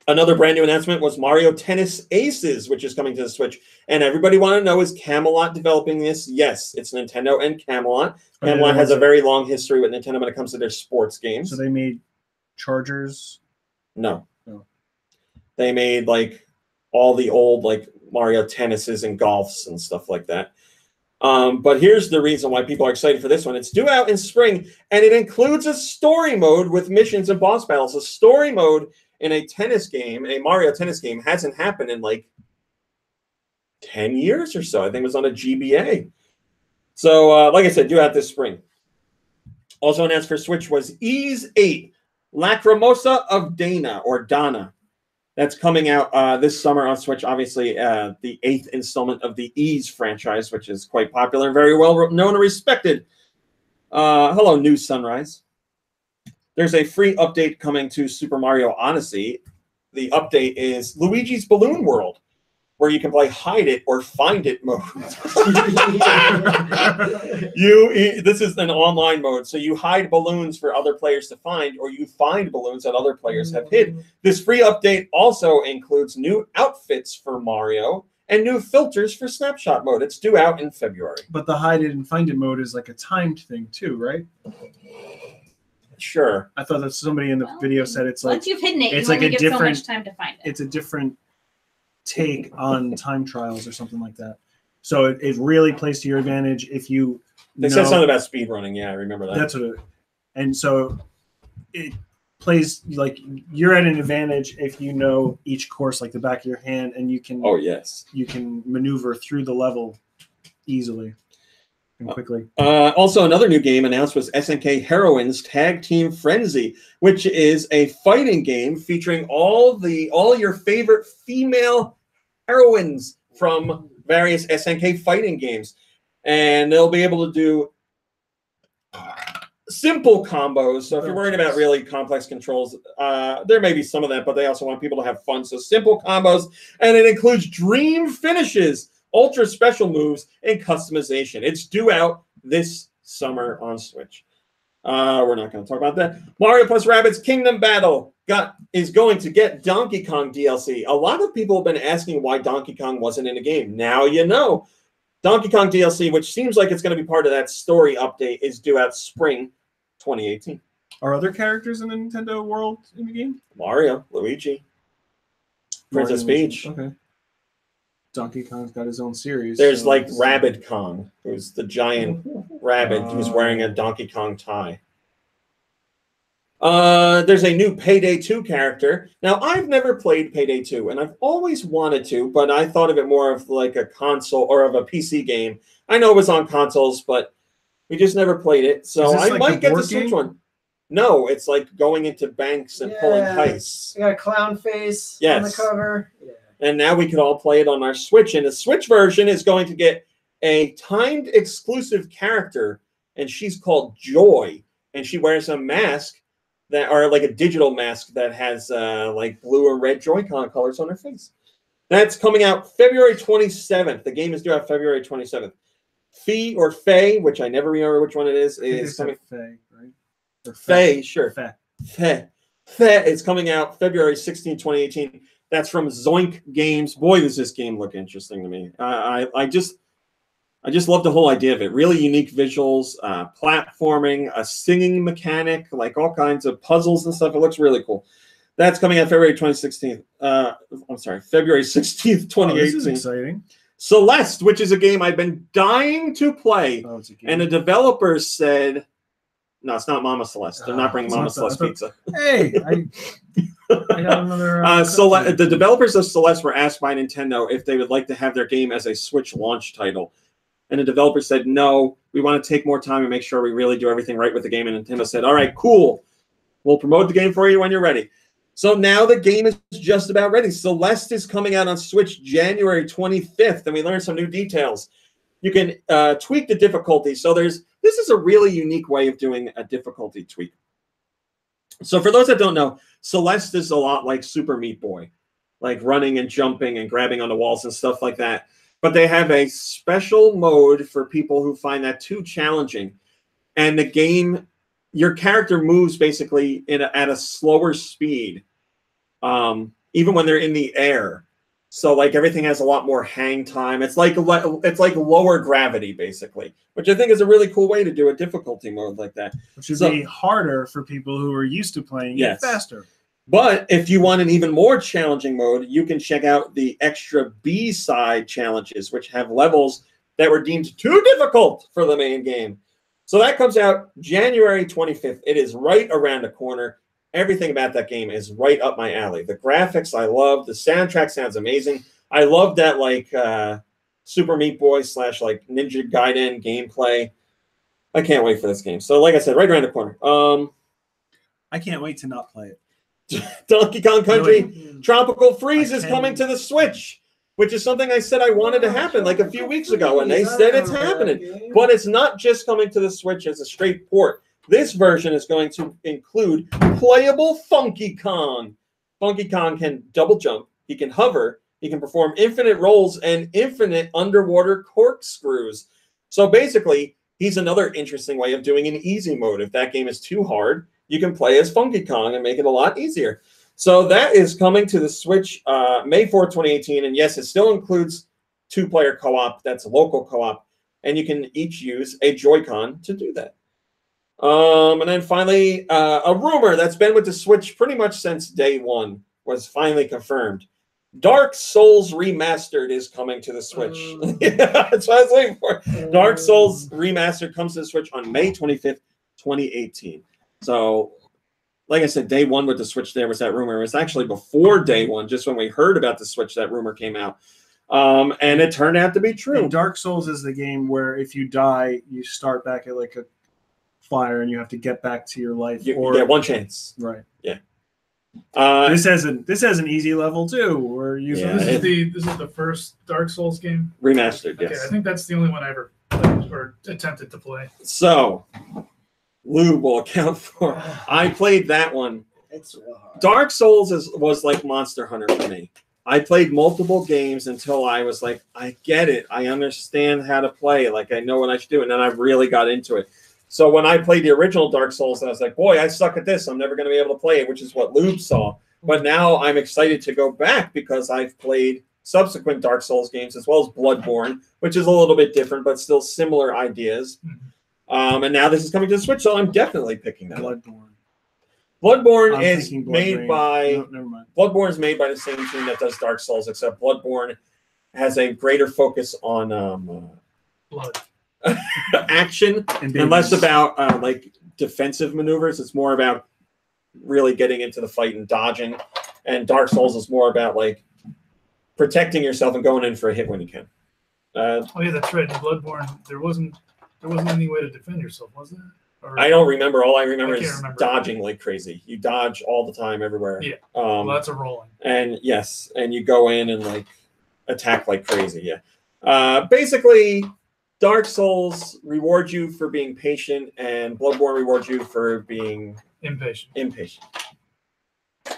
Another brand new announcement was Mario Tennis Aces, which is coming to the Switch. And everybody want to know, is Camelot developing this? Yes, it's Nintendo and Camelot. Camelot has a very long history with Nintendo when it comes to their sports games. So they made Chargers? No. They made like all the old like Mario Tennises and golfs and stuff like that. But here's the reason why people are excited for this one. It's due out in spring, and it includes a story mode with missions and boss battles. A story mode in a tennis game, a Mario tennis game, hasn't happened in like 10 years or so. I think it was on a GBA. So, like I said, due out this spring. Also announced for Switch was Ys 8, Lacrimosa of Dana, or Dana. That's coming out this summer on Switch. Obviously, the 8th installment of the Ys franchise, which is quite popular and very well known and respected. Hello, New Sunrise. There's a free update coming to Super Mario Odyssey. The update is Luigi's Balloon World, where you can play Hide It or Find It mode. This is an online mode, so you hide balloons for other players to find, or you find balloons that other players have hid. This free update also includes new outfits for Mario and new filters for Snapshot mode. It's due out in February. But the Hide It and Find It mode is like a timed thing too, right? Sure. I thought that somebody in the video said it's like once you've hidden it, it's you like only a get so different much time to find it. It's a different take on time trials or something like that. So it really plays to your advantage if you. They said something about speed running. Yeah, I remember that. That's what. And so it plays like you're at an advantage if you know each course like the back of your hand, and you can. Oh yes. You can maneuver through the level easily and quickly. Also, another new game announced was SNK Heroines Tag Team Frenzy, which is a fighting game featuring all your favorite female heroines from various SNK fighting games, and they'll be able to do simple combos. So if you're worried about really complex controls, there may be some of that, but they also want people to have fun. So simple combos, and it includes dream finishes, ultra special moves, and customization. It's due out this summer on Switch. We're not going to talk about that. Mario plus Rabbids Kingdom Battle is going to get Donkey Kong DLC. A lot of people have been asking why Donkey Kong wasn't in the game. Now you know. Donkey Kong DLC, which seems like it's going to be part of that story update, is due out spring 2018. Are other characters in the Nintendo world in the game? Mario, Luigi, Princess Peach. Okay. Donkey Kong's got his own series. There's like Rabbid Kong, who's the giant rabbit who's wearing a Donkey Kong tie. There's a new Payday 2 character. Now, I've never played Payday 2, and I've always wanted to, but I thought of it more of like a console or of a PC game. I know it was on consoles, but we just never played it. So I like might get the Switch one. No, it's like going into banks and pulling heists. You got a clown face on the cover. Yeah. And now we can all play it on our Switch. And the Switch version is going to get a timed exclusive character, and she's called Joy. And she wears a mask or like a digital mask that has like blue or red Joy-Con colors on her face. That's coming out February 27th. The game is due out February 27th. Fee or Faye, which I never remember which one it is coming. Faye, right? Or Faye, sure. Faye. Faye. It's coming out February 16, 2018. That's from Zoink Games. Boy, does this game look interesting to me. I just love the whole idea of it. Really unique visuals, platforming, a singing mechanic, like all kinds of puzzles and stuff. It looks really cool. That's coming out February 16th. February 16th, 2018. Oh, this is exciting. Celeste, which is a game I've been dying to play. Oh, it's a game. And the developers said, no, it's not Mama Celeste. They're not bringing Mama Celeste pizza. Hey, I got another. The developers of Celeste were asked by Nintendo if they would like to have their game as a Switch launch title. And the developer said, no, we want to take more time and make sure we really do everything right with the game. And Nintendo said, all right, cool. We'll promote the game for you when you're ready. So now the game is just about ready. Celeste is coming out on Switch January 25th, and we learned some new details. You can tweak the difficulty. So this is a really unique way of doing a difficulty tweak. So for those that don't know, Celeste is a lot like Super Meat Boy, like running and jumping and grabbing on the walls and stuff like that. But they have a special mode for people who find that too challenging. And the game, your character moves basically at a slower speed, even when they're in the air. So like everything has a lot more hang time. It's like lower gravity basically, which I think is a really cool way to do a difficulty mode like that. Which would be harder for people who are used to playing it faster. But if you want an even more challenging mode, you can check out the extra B-side challenges, which have levels that were deemed too difficult for the main game. So that comes out January 25th. It is right around the corner. Everything about that game is right up my alley. The graphics I love. The soundtrack sounds amazing. I love that like Super Meat Boy / like Ninja Gaiden gameplay. I can't wait for this game. So like I said, right around the corner. I can't wait to not play it. Donkey Kong Country Tropical Freeze is coming to the Switch, which is something I said I wanted to happen like a few weeks ago, and they said it's happening. But it's not just coming to the Switch as a straight port. This version is going to include playable Funky Kong. Funky Kong can double jump, he can hover, he can perform infinite rolls and infinite underwater corkscrews. So basically, he's another interesting way of doing an easy mode. If that game is too hard, you can play as Funky Kong and make it a lot easier. So that is coming to the Switch May 4th, 2018. And yes, it still includes 2-player co-op. That's local co-op. And you can each use a Joy-Con to do that. And then finally, a rumor that's been with the Switch pretty much since day one was finally confirmed. Dark Souls Remastered is coming to the Switch. That's what I was waiting for. Dark Souls Remastered comes to the Switch on May 25th, 2018. So like I said, day one with the Switch, there was that rumor. It was actually before day one, just when we heard about the Switch, that rumor came out. And it turned out to be true. And Dark Souls is the game where if you die, you start back at like a fire and you have to get back to your life. You get one chance. Right. Yeah. This has an easy level too, where you. So this is the first Dark Souls game. Remastered. Okay, Yes. I think that's the only one I ever played or attempted to play. So, Lou will account for. I played that one. It's real hard. Dark Souls was like Monster Hunter for me. I played multiple games until I was like, I get it. I understand how to play. Like, I know what I should do. And then I really got into it. So when I played the original Dark Souls, I was like, boy, I suck at this. I'm never going to be able to play it, which is what Lube saw. But now I'm excited to go back because I've played subsequent Dark Souls games as well as Bloodborne, which is a little bit different, but still similar ideas. And now this is coming to the Switch, so I'm definitely picking that up. Bloodborne is made by Bloodborne is made by the same team that does Dark Souls, except Bloodborne has a greater focus on Blood. action and less about like defensive maneuvers. It's more about really getting into the fight and dodging. And Dark Souls is more about like protecting yourself and going in for a hit when you can. Oh yeah, that's right. In Bloodborne, there wasn't any way to defend yourself, was there? Or, I don't remember. All I remember is remember. dodging like crazy. You dodge all the time, everywhere. Yeah. Well, that's a rolling. And yes, and you go in and like attack like crazy. Yeah. Basically, Dark Souls rewards you for being patient, and Bloodborne rewards you for being impatient.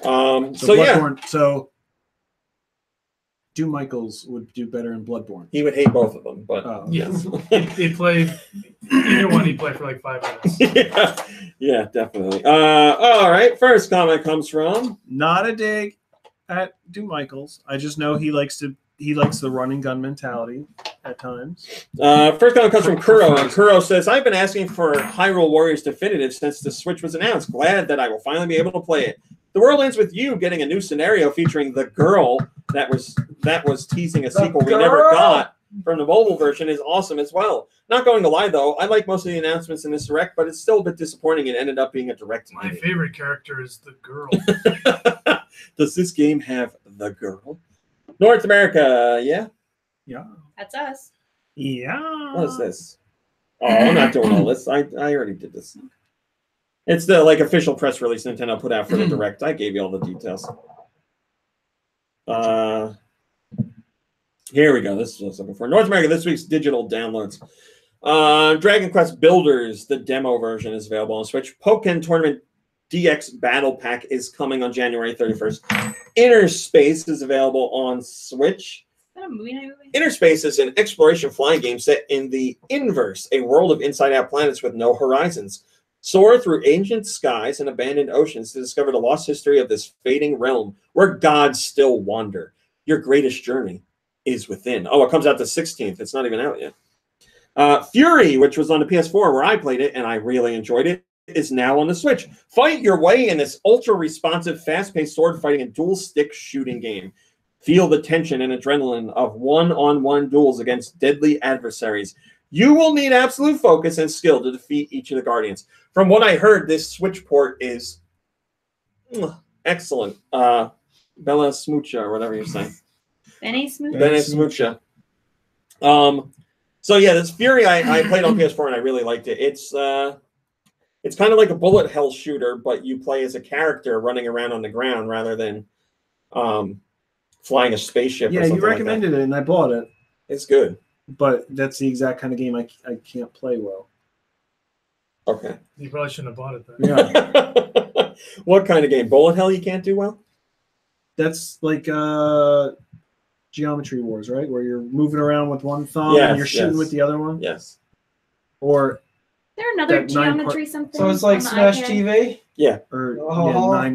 So Doom Michaels would do better in Bloodborne. He would hate both of them, but yes. He'd play either one. He'd play for like 5 minutes. yeah, definitely. All right. First comment comes from not a dig at Doom Michaels. I just know he likes the run and gun mentality at times. First comment comes from Kuro, and Kuro says, "I've been asking for Hyrule Warriors Definitive since the Switch was announced. Glad that I will finally be able to play it. The world ends with you getting a new scenario featuring the girl that was teasing a sequel we never got from the mobile version is awesome as well. Not going to lie though, I like most of the announcements in this direct, but it's still a bit disappointing. It ended up being a direct. My favorite character is the girl. Does this game have the girl? North America, yeah. That's us. Yeah. What is this? Oh, I'm not doing all this. I already did this. It's the like official press release Nintendo put out for the direct. I gave you all the details. Here we go. This is what I was looking for. North America, this week's digital downloads. Dragon Quest Builders, the demo version, is available on Switch. Pokken Tournament DX Battle Pack is coming on January 31st. Inner Space is available on Switch. Is that a movie night? Inner Space is an exploration flying game set in the Inverse, a world of inside-out planets with no horizons. Soar through ancient skies and abandoned oceans to discover the lost history of this fading realm where gods still wander. Your greatest journey is within. Oh, it comes out the 16th. It's not even out yet. Fury, which was on the PS4 where I played it and I really enjoyed it, is now on the Switch. Fight your way in this ultra-responsive, fast-paced sword fighting and dual-stick shooting game. Feel the tension and adrenaline of one-on-one duels against deadly adversaries. You will need absolute focus and skill to defeat each of the Guardians. From what I heard, this Switch port is excellent. Bella Smoocha, or whatever you're saying. Benny Smoocha. Benny Smoocha. So yeah, this Fury I played on PS4 and I really liked it. It's kind of like a bullet hell shooter, but you play as a character running around on the ground rather than flying a spaceship. Yeah, you recommended it and I bought it. It's good. But that's the exact kind of game I can't play well. Okay. You probably shouldn't have bought it then. Yeah. What kind of game? Bullet hell you can't do well? That's like Geometry Wars, right? Where you're moving around with one thumb and you're shooting with the other one? Yes. Or Is there another geometry something? So it's like Smash TV? Yeah. Or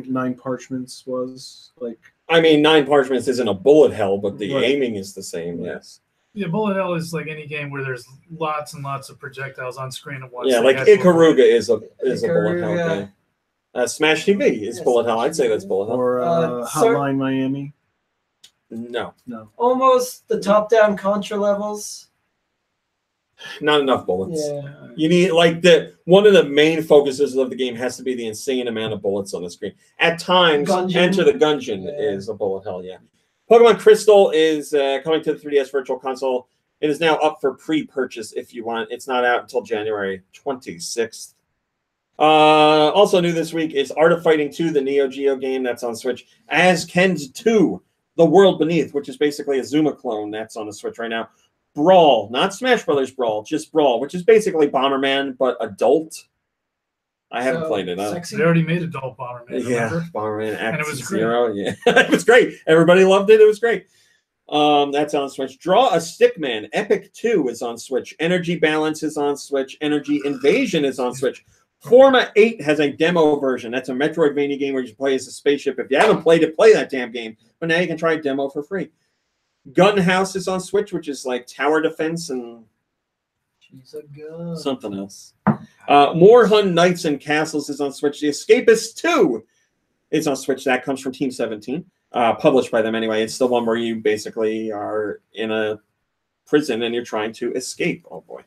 nine parchments was like. I mean, 9 parchments isn't a bullet hell, but the aiming is the same. Yes. Yeah, bullet hell is like any game where there's lots and lots of projectiles on screen at once. Yeah, like Ikaruga is a bullet hell game. Smash TV is bullet hell. I'd say that's bullet hell. Or Hotline Miami. No. Almost the top-down Contra levels. Not enough bullets. Yeah. You need like one of the main focuses of the game has to be the insane amount of bullets on the screen. At times, Gungeon. Enter the Gungeon Yeah. is a bullet hell, yeah. Pokemon Crystal is coming to the 3DS Virtual Console. It is now up for pre-purchase if you want. It's not out until January 26th. Also new this week is Art of Fighting 2, the Neo Geo game that's on Switch. As Ken's 2, The World Beneath, which is basically a Zuma clone that's on the Switch right now. Brawl, not Smash Brothers Brawl, just Brawl, which is basically Bomberman, but adult. I haven't played it. They already made Adult Bomberman. Yeah, Remember? Bomberman Act And it was Zero. Yeah, it was great. Everybody loved it. It was great. That's on Switch. Draw a Stickman. Epic 2 is on Switch. Energy Balance is on Switch. Energy Invasion is on Switch. Forma 8 has a demo version. That's a Metroidvania game where you play as a spaceship. If you haven't played it, play that damn game. But now you can try a demo for free. Gun House is on Switch, which is like tower defense and She's a gun. something else. More Hun Knights and Castles is on Switch. The Escapist 2 is on Switch. That comes from Team 17. Published by them anyway. It's the one where you basically are in a prison and you're trying to escape. Oh boy.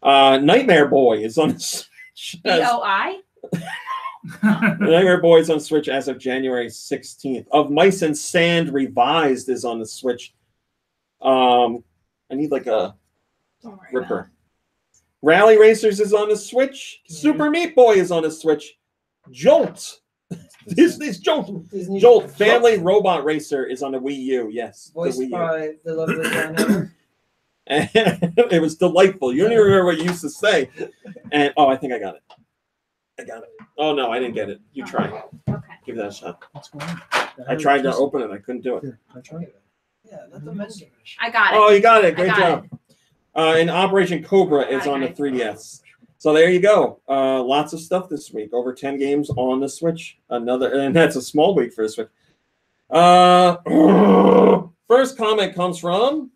Nightmare Boy is on Switch. BOI? Nightmare Boy is on Switch as of January 16th. Of Mice and Sand Revised is on the Switch. I need like a Don't worry ripper. Rally Racers is on the Switch. Super Meat Boy is on the Switch. Jolt. Disney's Jolt. Disney Jolt Family Robot Racer is on the Wii U. Yes, Voiced the Wii U. by the lovely John Heather. And it was delightful. You don't even remember what you used to say. And I think I got it. I got it. Oh no, I didn't get it. You try. Okay. Give that a shot. What's going on? I tried to open it. I couldn't do it. Here, can I try it? Yeah, let the men give it a shot. I got it. Oh, you got it. Great got job. And Operation Cobra is on the 3DS. So there you go. Lots of stuff this week. Over 10 games on the Switch. And that's a small week for the Switch. First comment comes from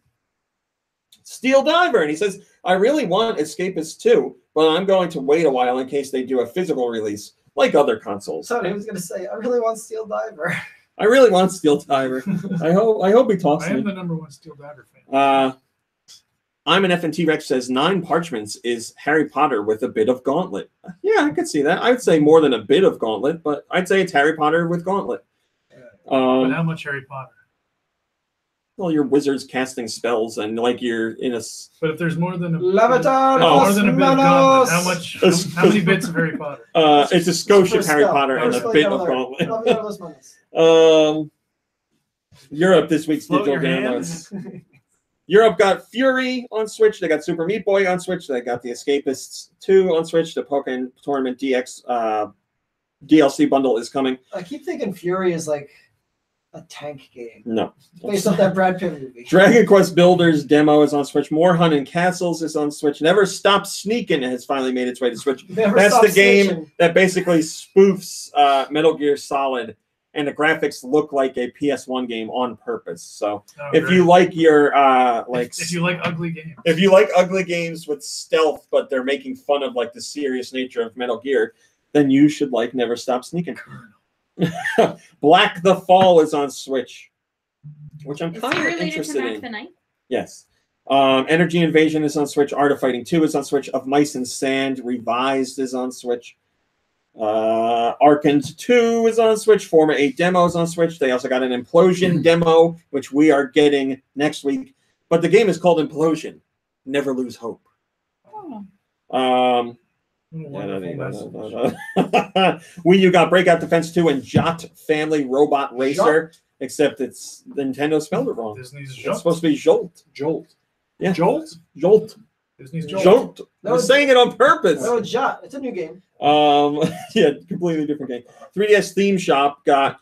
Steel Diver, and he says, I really want Escapist 2, but I'm going to wait a while in case they do a physical release, like other consoles. So I was gonna say, I really want Steel Diver. I really want Steel Diver. I hope he talks I to am me. the #1 Steel Diver fan. I'm an FNT Rex says 9 parchments is Harry Potter with a bit of Gauntlet. Yeah, I could see that. I'd say more than a bit of Gauntlet, but I'd say it's Harry Potter with Gauntlet. But how much Harry Potter? Well, you're wizards casting spells, and like you're in a. But if there's more than a Lavatar more than a bit of Osmanos! Gauntlet, how many bits of Harry Potter? It's a skosh of Harry Spell. Potter and First a spell bit you of gotta learn. Gauntlet. Lavatar Osmanos. Europe this week's Float digital your downloads. Europe got Fury on Switch. They got Super Meat Boy on Switch. They got the Escapists 2 on Switch. The Pokemon Tournament DX DLC bundle is coming. I keep thinking Fury is like a tank game No. based off that Brad Pitt movie. Dragon Quest Builders demo is on Switch. More Hunt and Castles is on Switch. Never Stop Sneaking has finally made its way to Switch. Never That's Stop the game Snitching. that basically spoofs Metal Gear Solid, and the graphics look like a PS1 game on purpose. So Oh, if great. you like your if you like ugly games, if you like ugly games with stealth, but they're making fun of like the serious nature of Metal Gear, then you should like Never Stop Sneaking. Black the Fall is on Switch, which I'm Is kind he of related to interested Mac in. the Knight? Yes. Energy Invasion is on Switch. Art of Fighting 2 is on Switch. Of Mice and Sand Revised is on Switch. Arkand 2 is on Switch. Forma 8 demo is on Switch. They also got an Implosion demo, which we are getting next week. But the game is called Implosion. Never lose hope. Oh. wonderful message. Wii U got Breakout Defense 2 and Jot Family Robot Racer, except it's Nintendo spelled it wrong. Disney's It's Jolt. supposed to be Jolt. Jolt. Yeah. Jolt? Jolt. Disney's Jolt. Jolt. No, I'm saying it on purpose. No, Jot. It's a new game. Yeah, completely different game. 3DS Theme Shop got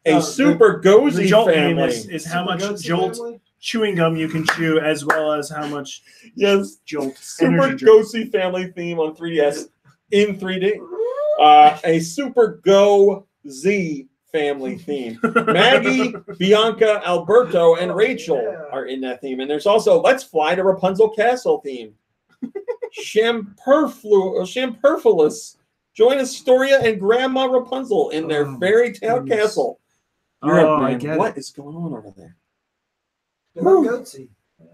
a Oh, Super The Gozy Jolt game family. is how much Goatse Jolt family? chewing gum you can chew, as well as how much Yes, Jolt Super energy drink. Gozy family theme on 3DS in 3D. A Super Go Z family theme. Maggie, Bianca, Alberto, and Rachel are in that theme. And there's also Let's Fly to Rapunzel Castle theme. Shamperfulous join Astoria and Grandma Rapunzel in their Oh, fairy tale castle. Europe, I man, get what is going on over there? They love Goatsy.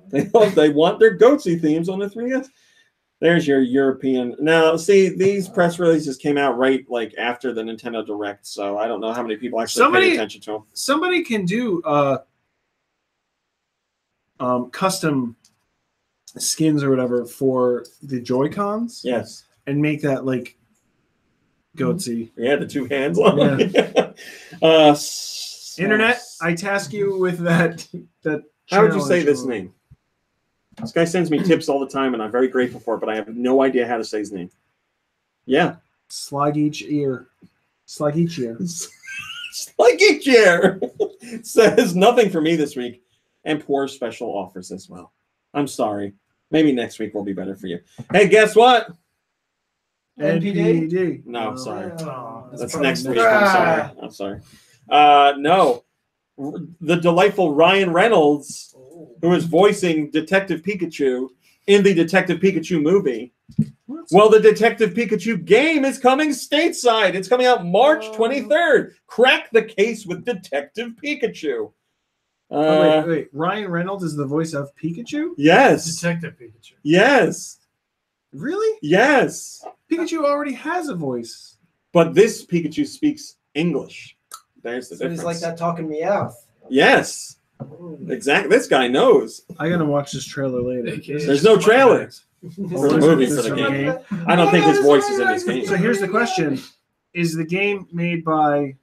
They want their Goatsy themes on the 3DS. There's your European. Now, see, these press releases came out right like after the Nintendo Direct, so I don't know how many people actually pay attention to them. Somebody can do custom skins or whatever for the Joy-Cons. Yes. And make that like Goatsy. Yeah, the 2 hands on. Yeah. Internet, I task you with that. How would you say this name? This guy sends me tips all the time, and I'm very grateful for it, but I have no idea how to say his name. Yeah. Slug each ear. Slug each ear. Slug each ear. Says nothing for me this week, and poor special offers as well. I'm sorry. Maybe next week will be better for you. Hey, guess what? NPD. No, sorry. That's probably next week. I'm sorry. No. The delightful Ryan Reynolds, who is voicing Detective Pikachu in the Detective Pikachu movie. Well, the Detective Pikachu game is coming stateside. It's coming out March 23rd. Crack the case with Detective Pikachu. Wait. Ryan Reynolds is the voice of Pikachu? Yes. Detective Pikachu. Yes. Really? Yes. Pikachu already has a voice. But this Pikachu speaks English. There's the difference. He's like that talking Meowth. Yes. Exactly. This guy knows. I gotta watch this trailer later. There's no trailer for the movie for the game. I don't think his voice is in this game. So here's the question. Is the game made by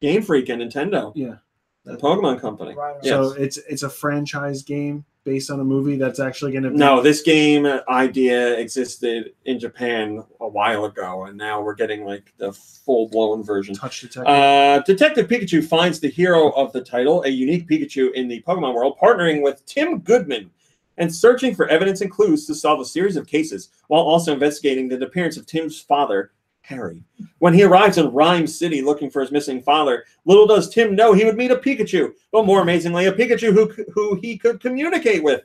Game Freak and Nintendo. Yeah. The Pokemon Company. Yes. So it's a franchise game based on a movie that's actually going to be... No, this game idea existed in Japan a while ago, and now we're getting like the full-blown version. Touch Detective. Detective Pikachu finds the hero of the title, a unique Pikachu in the Pokemon world, partnering with Tim Goodman and searching for evidence and clues to solve a series of cases, while also investigating the disappearance of Tim's father, Harry. When he arrives in Rhyme City looking for his missing father, little does Tim know he would meet a Pikachu, but more amazingly, a Pikachu who he could communicate with.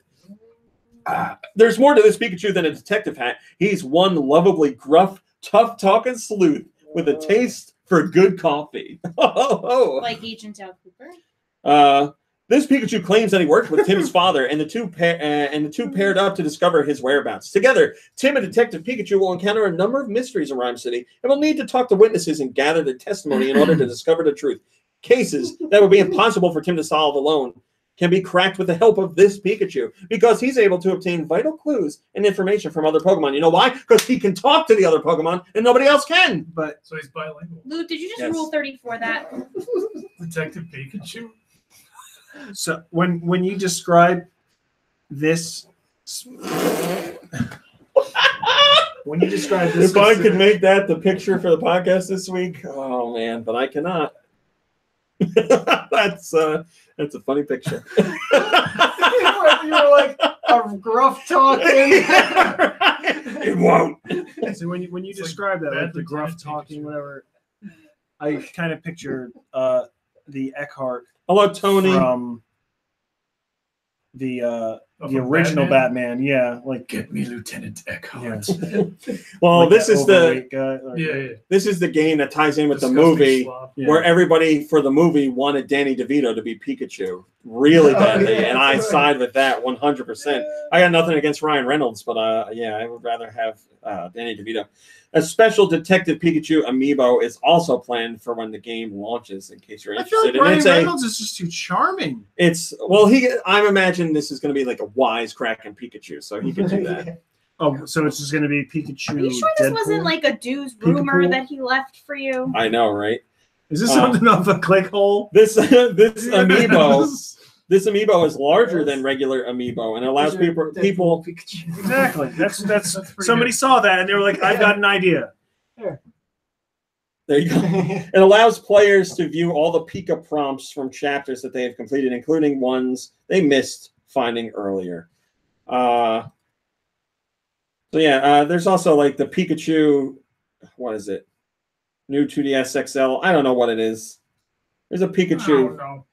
There's more to this Pikachu than a detective hat. He's one lovably gruff, tough-talking sleuth with a taste for good coffee. Like Agent Al Cooper? This Pikachu claims that he worked with Tim's father, and the two paired up to discover his whereabouts. Together, Tim and Detective Pikachu will encounter a number of mysteries in Rhyme City, and will need to talk to witnesses and gather their testimony in order to discover the truth. Cases that would be impossible for Tim to solve alone can be cracked with the help of this Pikachu, because he's able to obtain vital clues and information from other Pokemon. You know why? Because he can talk to the other Pokemon, and nobody else can. But so he's bilingual. Lou, did you just Rule 34 that? Detective Pikachu? So when you describe this, when you describe this, if I could make that the picture for the podcast this week, oh man, but I cannot. That's a funny picture. You're like a gruff talking. It won't. So when you describe that, like the gruff talking, whatever, I kind of picture the Eckhart. Hello, Tony. From the original Batman. Yeah, like get me Lieutenant Eckhart. Yeah. Well, like this is the yeah. This is the game that ties in with the movie, where everybody for the movie wanted Danny DeVito to be Pikachu really badly, and I side with that 100%. I got nothing against Ryan Reynolds, but yeah, I would rather have Danny DeVito. A special Detective Pikachu amiibo is also planned for when the game launches, in case you're interested. I feel like Ryan Reynolds is just too charming. I imagine this is going to be like a wisecracking Pikachu, so he can do that. Oh, so it's just going to be Pikachu. Are you sure this wasn't like a dude's rumor that he left for you? I know, right? Is this something off a click hole? This amiibo. This amiibo is larger than regular amiibo and allows people. Exactly. That's somebody saw that and they were like, "I've got an idea." There you go. It allows players to view all the Pika prompts from chapters that they have completed, including ones they missed finding earlier. So yeah, there's also like the Pikachu. What is it? New 2DS XL. I don't know what it is. There's a Pikachu.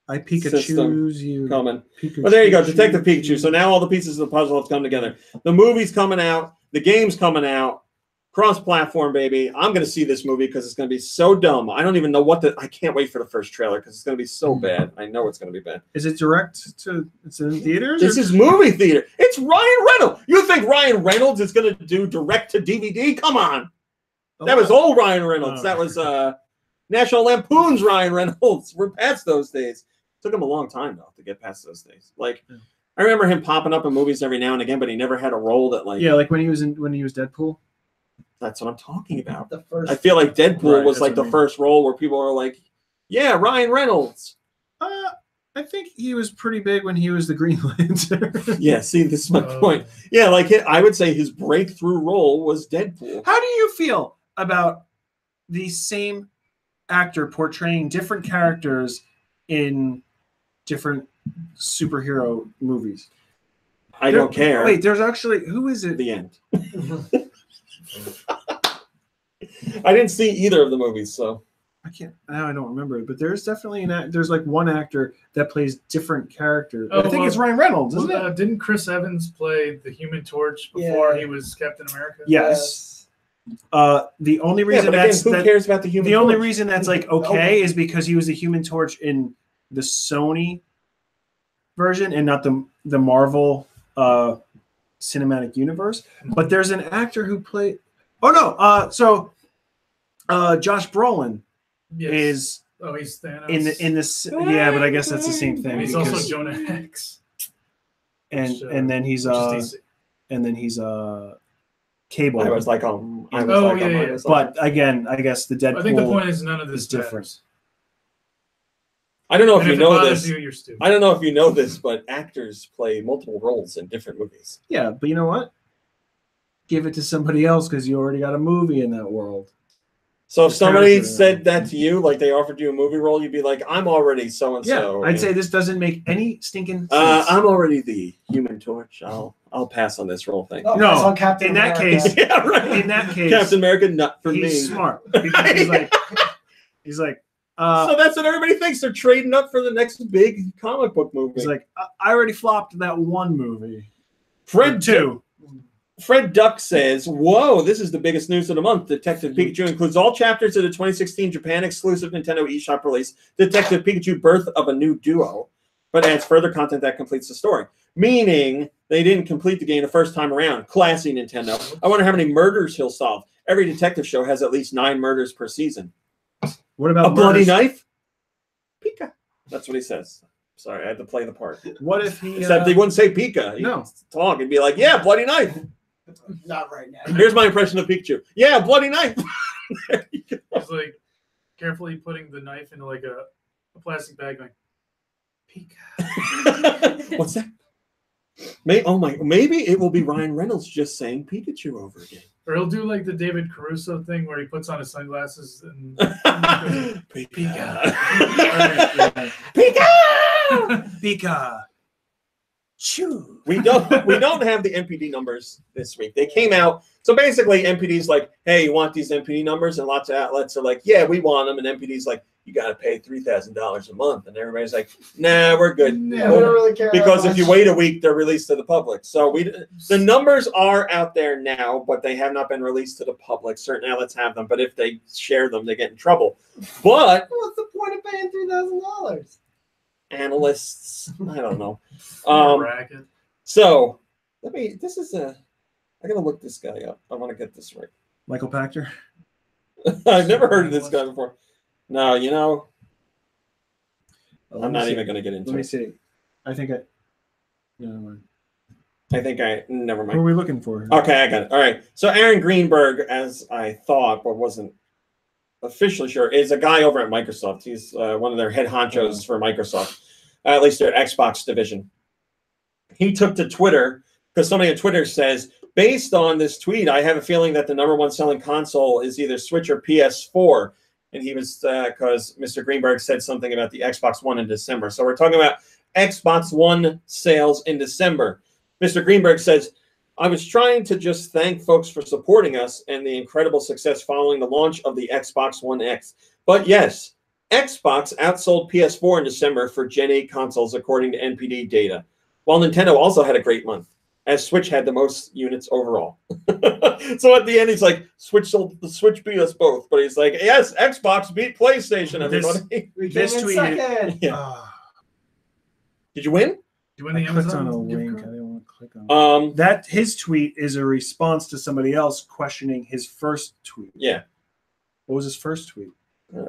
I Pikachu's you coming. But there you go, Detective Pikachu. So now all the pieces of the puzzle have come together. The movie's coming out. The game's coming out. Cross-platform, baby. I'm going to see this movie because it's going to be so dumb. I don't even know I can't wait for the first trailer because it's going to be so bad. I know it's going to be bad. Is it direct to? It's in theaters. This is movie theater. It's Ryan Reynolds. You think Ryan Reynolds is going to do direct to DVD? Come on. That was old Ryan Reynolds. That was National Lampoon's Ryan Reynolds. We're past those days. Took him a long time though to get past those days. Like I remember him popping up in movies every now and again, but he never had a role that like like when he was Deadpool. That's what I'm talking about. The first. I feel like Deadpool was like the I mean. first role where people are like, yeah, Ryan Reynolds. I think he was pretty big when he was the Green Lantern. Yeah, see, this is my point. Yeah, like I would say his breakthrough role was Deadpool. How do you feel about the same actor portraying different characters in different superhero movies? I don't care. Wait, there's actually who is it? The end. I didn't see either of the movies, so I don't remember it, but there's definitely there's like one actor that plays different characters. I think it's Ryan Reynolds, isn't it? Didn't Chris Evans play the Human Torch before he was Captain America? Yes. The only reason who cares about the Human Torch? The only reason that's like okay is because he was the Human Torch in the Sony version and not the Marvel cinematic universe. But there's an actor who played. Oh no! Josh Brolin is he's Thanos in this. Yeah, but I guess that's the same thing. He's also Jonah Hex, and then he's Cable. I was like, But again, I guess the Deadpool. I think the point is none of this is different. I don't know if you know this. You're stupid. I don't know if you know this, but actors play multiple roles in different movies. Yeah, but you know what? Give it to somebody else because you already got a movie in that world. So if somebody said that to you, like they offered you a movie role, you'd be like, I'm already so-and-so. Yeah, I'd say this doesn't make any stinking sense. I'm already the Human Torch. I'll pass on this role thing. No, in that case, yeah, right. In that case, Captain America, not for me. He's smart. Because he's like, so that's what everybody thinks. They're trading up for the next big comic book movie. He's like, I already flopped that one movie. Fred Duck says, whoa, this is the biggest news of the month. Detective Pikachu includes all chapters of the 2016 Japan exclusive Nintendo eShop release, Detective Pikachu Birth of a New Duo, but adds further content that completes the story. Meaning they didn't complete the game the first time around. Classy Nintendo. I wonder how many murders he'll solve. Every detective show has at least 9 murders per season. What about a bloody knife? Pika. That's what he says. Sorry, I had to play the part. What if he... Except he wouldn't say Pika. He'd talk and be like, yeah, bloody knife. Not right now. Here's my impression of Pikachu. Yeah, bloody knife. There you go. He's like carefully putting the knife into like a plastic bag, going, Pika. What's that? Maybe it will be Ryan Reynolds just saying Pikachu over again. Or he'll do like the David Caruso thing where he puts on his sunglasses and Pika. Pika. Pika. Choo. We don't have the NPD numbers this week. They came out. So basically NPD's like, hey, you want these NPD numbers? And lots of outlets are like, yeah, we want them. And NPD's like, you got to pay $3,000 a month. And everybody's like, nah, we're good. Yeah, we don't really care. Because if you wait a week, they're released to the public. So the numbers are out there now, but they have not been released to the public. Certain outlets have them, but if they share them, they get in trouble. But what's the point of paying $3,000? Analysts, I don't know. So I gotta look this guy up. I want to get this right. Michael Pachter. I've never heard of this guy before. No, I'm not even gonna get into it. Let me see. Never mind. Who are we looking for? Okay, I got it. All right. So Aaron Greenberg, as I thought, but wasn't officially sure, is a guy over at Microsoft. He's one of their head honchos for Microsoft, at least their Xbox division. He took to Twitter because somebody on Twitter says, based on this tweet, I have a feeling that the #1 selling console is either Switch or PS4. And he was, because Mr. Greenberg said something about the Xbox One in December. So we're talking about Xbox One sales in December. Mr. Greenberg says, I was trying to just thank folks for supporting us and the incredible success following the launch of the Xbox One X. But yes, Xbox outsold PS4 in December for Gen 8 consoles, according to NPD data, while Nintendo also had a great month. as Switch had the most units overall. So at the end, he's like, the Switch beat us both. But he's like, yes, Xbox beat PlayStation, everybody. We came in second. Yeah. Did you win? You win the I clicked on Amazon a gift link. I card? didn't want to click on That his tweet is a response to somebody else questioning his first tweet. Yeah. What was his first tweet?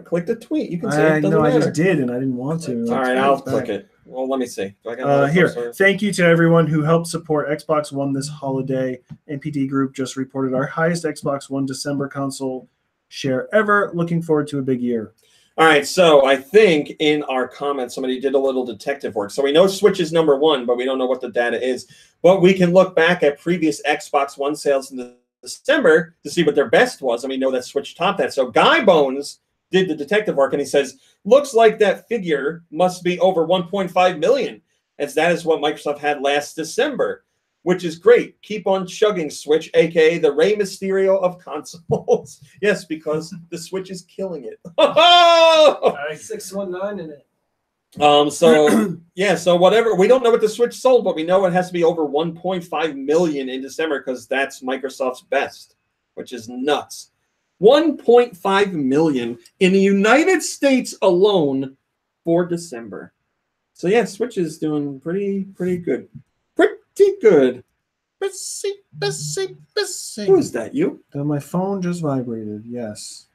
Click the tweet. You can see it. No, I Matter. just did, and I didn't want to. All right, I'll click it. Well, let me see. Do I got Here, thank you to everyone who helped support Xbox One this holiday. NPD Group just reported our highest Xbox One December console share ever. Looking forward to a big year. All right, so I think in our comments, somebody did a little detective work. So we know Switch is number one, but we don't know what the data is. But we can look back at previous Xbox One sales in December to see what their best was, and we know that Switch topped that. So Guy Bones did the detective work, and he says, looks like that figure must be over 1.5 million, as that is what Microsoft had last December, which is great. Keep on chugging, Switch, a.k.a. the Rey Mysterio of consoles. Yes, because the Switch is killing it. 619 in it. So yeah, so whatever. We don't know what the Switch sold, but we know it has to be over 1.5 million in December because that's Microsoft's best, which is nuts. 1.5 million in the United States alone for December. So yeah, Switch is doing pretty good. Pretty good. Who is that? You? My phone just vibrated. Yes.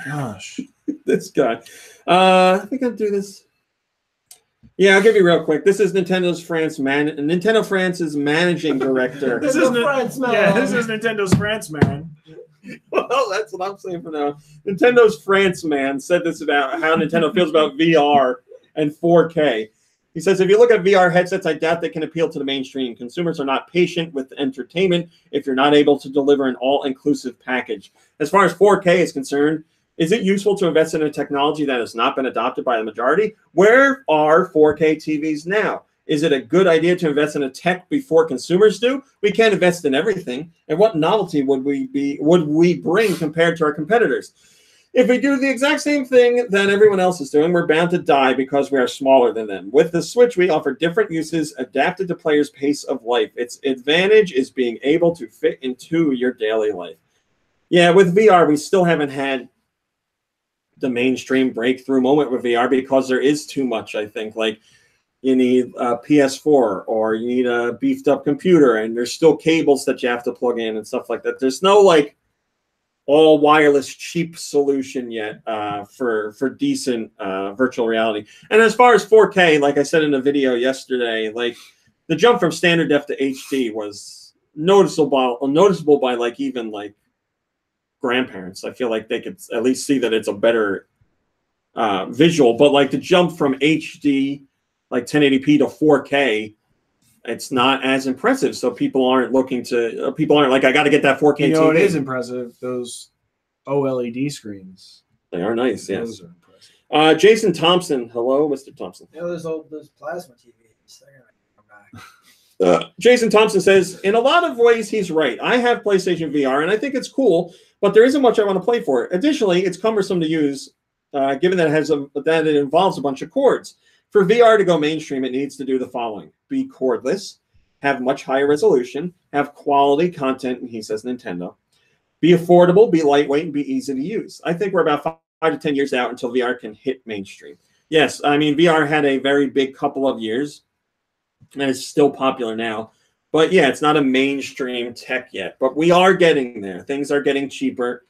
Gosh. This guy. I think I'll do this. Yeah, I'll give you real quick. This is Nintendo France's managing director. This is Nintendo's France man. Well, that's what I'm saying for now. Nintendo's France man said this about how Nintendo feels about VR and 4K. He says, if you look at VR headsets, I doubt they can appeal to the mainstream. Consumers are not patient with entertainment if you're not able to deliver an all-inclusive package. As far as 4K is concerned, is it useful to invest in a technology that has not been adopted by the majority? Where are 4K TVs now? Is it a good idea to invest in a tech before consumers do? We can't invest in everything. And what novelty would we bring compared to our competitors? If we do the exact same thing that everyone else is doing, we're bound to die because we are smaller than them. With the Switch, we offer different uses adapted to players' pace of life. Its advantage is being able to fit into your daily life. Yeah, with VR, we still haven't had the mainstream breakthrough moment with VR because there is too much, I think. Like, you need a PS4 or you need a beefed up computer, and there's still cables that you have to plug in and stuff like that. There's no like all wireless cheap solution yet for decent virtual reality. And as far as 4K, like I said in a video yesterday, like the jump from standard def to HD was noticeable by like even like grandparents. I feel like they could at least see that it's a better visual, but like the jump from HD like 1080p to 4K, it's not as impressive. So people aren't looking to, people aren't like, I got to get that 4K You know, TV. it is impressive. Those OLED screens. They are nice, yes. Those are impressive. Jason Thompson. Hello, Mr. Thompson. You know, those plasma TVs. They're going to come back. Jason Thompson says, in a lot of ways, he's right. I have PlayStation VR, and I think it's cool, but there isn't much I want to play for it. Additionally, it's cumbersome to use, given that it involves a bunch of cords. For VR to go mainstream, it needs to do the following. Be cordless, have much higher resolution, have quality content, and he says Nintendo. Be affordable, be lightweight, and be easy to use. I think we're about 5 to 10 years out until VR can hit mainstream. Yes, I mean, VR had a very big couple of years, and it's still popular now. But yeah, it's not a mainstream tech yet. But we are getting there. Things are getting cheaper.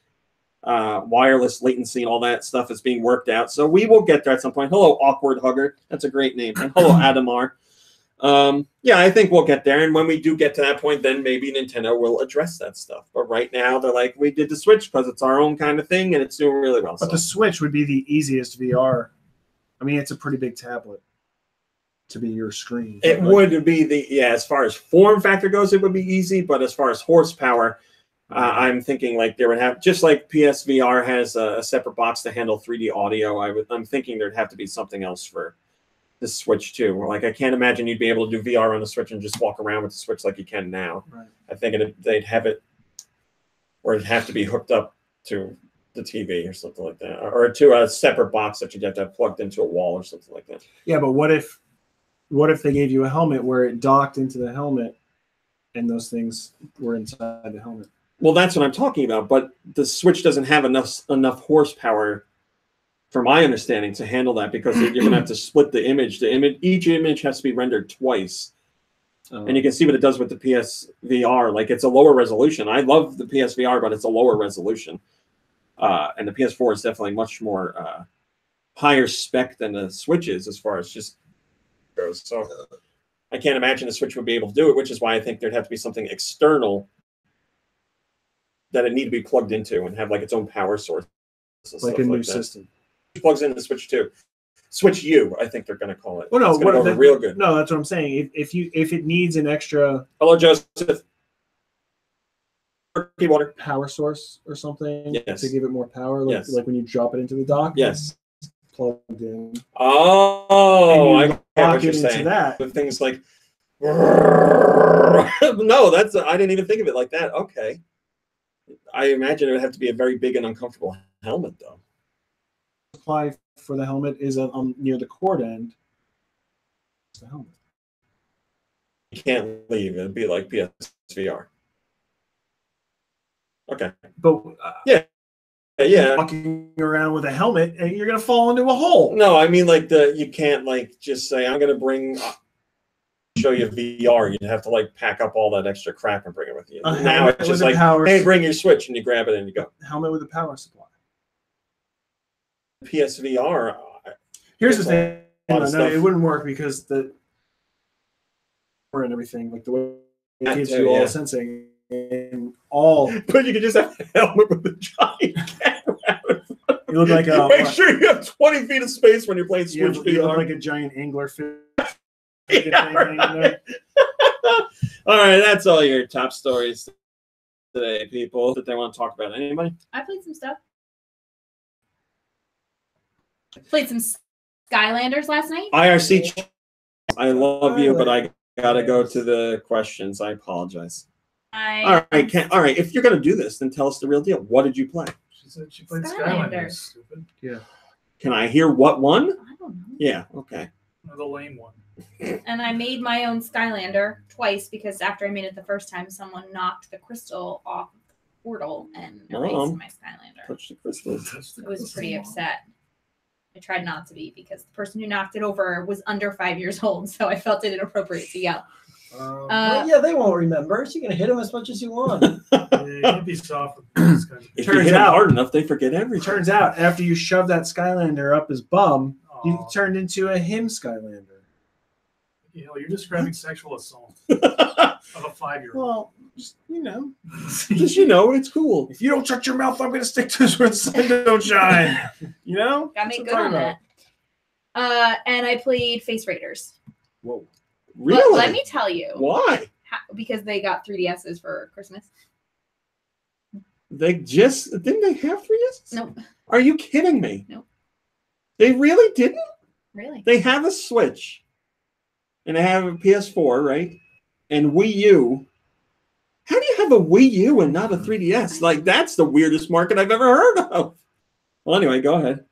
Wireless latency and all that stuff is being worked out. So we will get there at some point. Hello, Awkward Hugger. That's a great name. And hello, Adamar. Yeah, I think we'll get there. And when we do get to that point, then maybe Nintendo will address that stuff. But right now, they're like, we did the Switch because it's our own kind of thing, and it's doing really well. But the Switch would be the easiest VR. I mean, it's a pretty big tablet to be your screen. It would be as far as form factor goes, it would be easy. But as far as horsepower, I'm thinking like there would have, just like PSVR has a separate box to handle 3D audio. I'm thinking there'd have to be something else for the Switch too. Like I can't imagine you'd be able to do VR on the Switch and just walk around with the Switch like you can now. Right. I think they'd have it, or it'd have to be hooked up to the TV or something like that, or to a separate box that you'd have to have plugged into a wall or something like that. Yeah, but what if they gave you a helmet where it docked into the helmet and those things were inside the helmet. Well, that's what I'm talking about. But the Switch doesn't have enough horsepower, from my understanding, to handle that, because you're going to have to split the image. Each image has to be rendered twice. And you can see what it does with the PSVR. Like, it's a lower resolution. I love the PSVR, but it's a lower resolution. And the PS4 is definitely much more higher spec than the Switch is, as far as just goes. So I can't imagine the Switch would be able to do it, which is why I think there'd have to be something external that it need to be plugged into and have like its own power source. Like a new system. It plugs into the Switch too. Switch U, I think they're going to call it. Well, no, it's going to go over real good. No, that's what I'm saying. If it needs an extra, hello, Joseph. Water power source or something, yes, to give it more power, like, yes, like when you drop it into the dock, yes, plugged in. Oh, I get what you're saying. That. With things like, no, that's I didn't even think of it like that. Okay, I imagine it would have to be a very big and uncomfortable helmet, though. Supply for the helmet is near the cord end. It's the helmet. You can't leave. It'd be like PSVR. Okay. But yeah. Walking around with a helmet, and you're gonna fall into a hole. No, I mean like you can't like just say I'm gonna show you VR. You'd have to like pack up all that extra crap and bring it with you. Now it's just like, hey, bring your Switch, and you grab it and you go. Helmet with a power supply. PSVR. Here's the thing. No, it wouldn't work because the and everything, like the way it gives you all the sensing and all. But you could just have a helmet with a giant camera. You look like a. Make sure you have 20 feet of space when you're playing Switch VR. You look like a giant angler fish. Right. All right, that's all your top stories today, people, that they want to talk about. Anybody? I played some stuff. Played some Skylanders last night. IRC, I love you, but I gotta go to the questions. I apologize. All right. If you're gonna do this, then tell us the real deal. What did you play? She said she played Skylanders. Stupid. Yeah. Can I hear what one? I don't know. Yeah. Okay. The lame one. And I made my own Skylander twice because after I made it the first time, someone knocked the crystal off the portal and erased my Skylander. Touch the crystal. I was pretty upset. I tried not to be because the person who knocked it over was under 5 years old, so I felt it inappropriate to yell. Yeah, they won't remember. So you're gonna hit them as much as you want. You can't be soft with this kind of if you hit them hard enough, they forget everything. Turns out, after you shove that Skylander up his bum, you turned into a him Skylander. You know, you're describing sexual assault of a 5-year-old. Well, just it's cool. If you don't shut your mouth, I'm gonna stick to this where the sun don't shine. You know? Got me good on that. And I played Face Raiders. Whoa. Really? But let me tell you. Why? Because they got 3DSs for Christmas. Didn't they have 3DSs? Nope. Are you kidding me? Nope. They really didn't? Really? They have a Switch. And they have a PS4, right? And Wii U. How do you have a Wii U and not a 3DS? Like, that's the weirdest market I've ever heard of. Well, anyway, go ahead.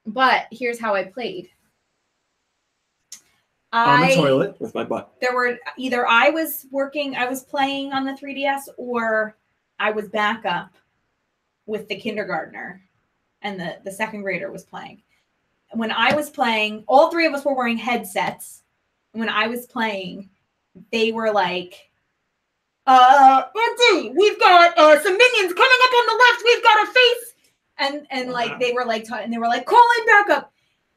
But here's how I played. On the toilet with my butt. There were either I was playing on the 3DS, or I was back up with the kindergartner and the second grader was playing. When I was playing, all three of us were wearing headsets. When I was playing, they were like, Auntie, we've got some minions coming up on the left. We've got a face. And like, they were like, and they were like, call in back up.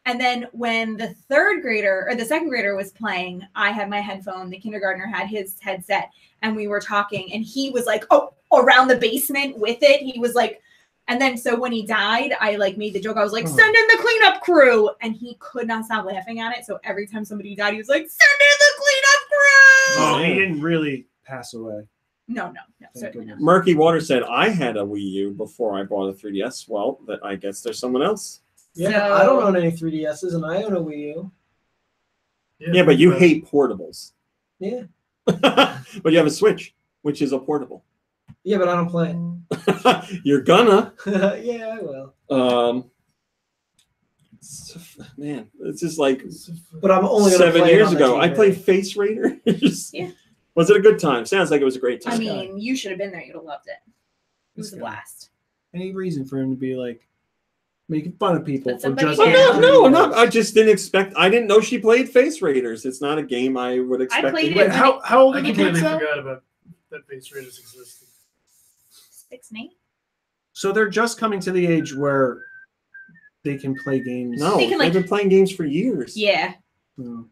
And then when the second grader was playing, I had my headphone, the kindergartner had his headset, and we were talking, and he was like, around the basement with it. He was like, and then so when he died, I like made the joke. I was like, send in the cleanup crew. And he could not stop laughing at it. So every time somebody died, he was like, send in the cleanup crew. Oh, he didn't really pass away. No, certainly not. Murky Water said, I had a Wii U before I bought a 3DS. Well, I guess there's someone else. Yeah, so, I don't own any 3DSs, and I own a Wii U. Yeah, but you hate portables. Yeah. But you have a Switch, which is a portable. Yeah, but I don't play it. You're gonna. Yeah, I will. Man, it's just like. But I'm only 7 years ago. I played Face Raiders. Yeah. Was it a good time? Sounds like it was a great time. I mean, you should have been there. You'd have loved it. It was a blast. Any reason for him to be like making fun of people But for somebody just can. No, I'm not. I just didn't expect. I didn't know she played Face Raiders. It's not a game I would expect. played to it. play. How old I are the completely kids now? forgot about that Face Raiders existed. 6 and 8. So they're just coming to the age where they can play games. No, They can, they've been playing games for years. Yeah. Hmm.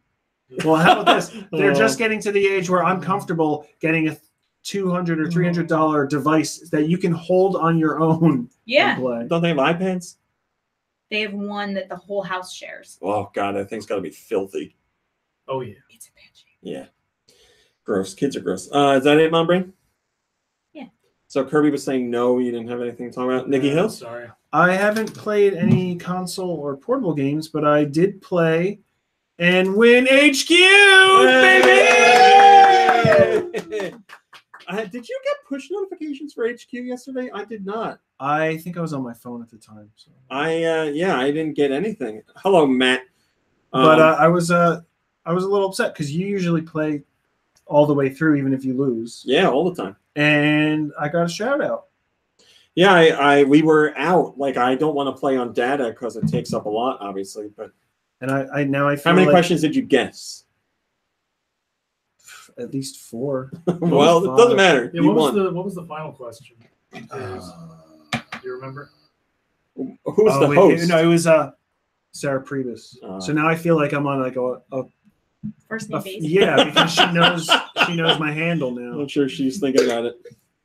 Well, how about this? They're just getting to the age where I'm comfortable getting a $200 or $300 device that you can hold on your own. Yeah. And play. Don't they have iPads? They have one that the whole house shares. Oh God, that thing's got to be filthy. Oh yeah. It's a bad shape. Yeah, gross. Kids are gross. Is that it, Mom Brain? Yeah. So Kirby was saying no, you didn't have anything to talk about. Nikki Hill? Sorry. I haven't played any console or portable games, but I did play and win HQ, baby! Did you get push notifications for HQ yesterday? I did not. I think I was on my phone at the time. So. I didn't get anything. Hello, Matt. But I was a little upset because you usually play all the way through, even if you lose. Yeah, all the time. And I got a shout out. Yeah, we were out. Like, I don't want to play on data because it takes up a lot, obviously. But And I now I feel how many like questions did you guess? at least 4. Well, it doesn't matter. Yeah, You what won. was the final question? Do you remember? Who was the host? No, it was Sarah Priebus. So now I feel like I'm on like a First name basis. yeah, because she knows my handle now. I'm sure she's thinking about it.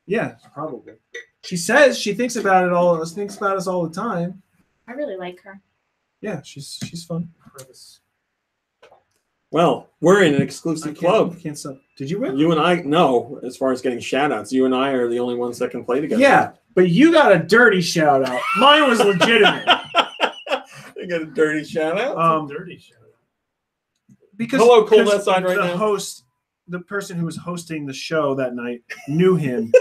Yeah, probably. She says she thinks about it all. Thinks about us all the time. I really like her. Yeah, she's fun. Well, we're in an exclusive club. Can't stop. Did you win? You and I, no, as far as getting shout outs, you and I are the only ones that can play together. Yeah, but you got a dirty shout out. Mine was legitimate. You got a dirty shout out? Dirty shout out. Because Hello, cold outside right the now. host, the person who was hosting the show that night, knew him,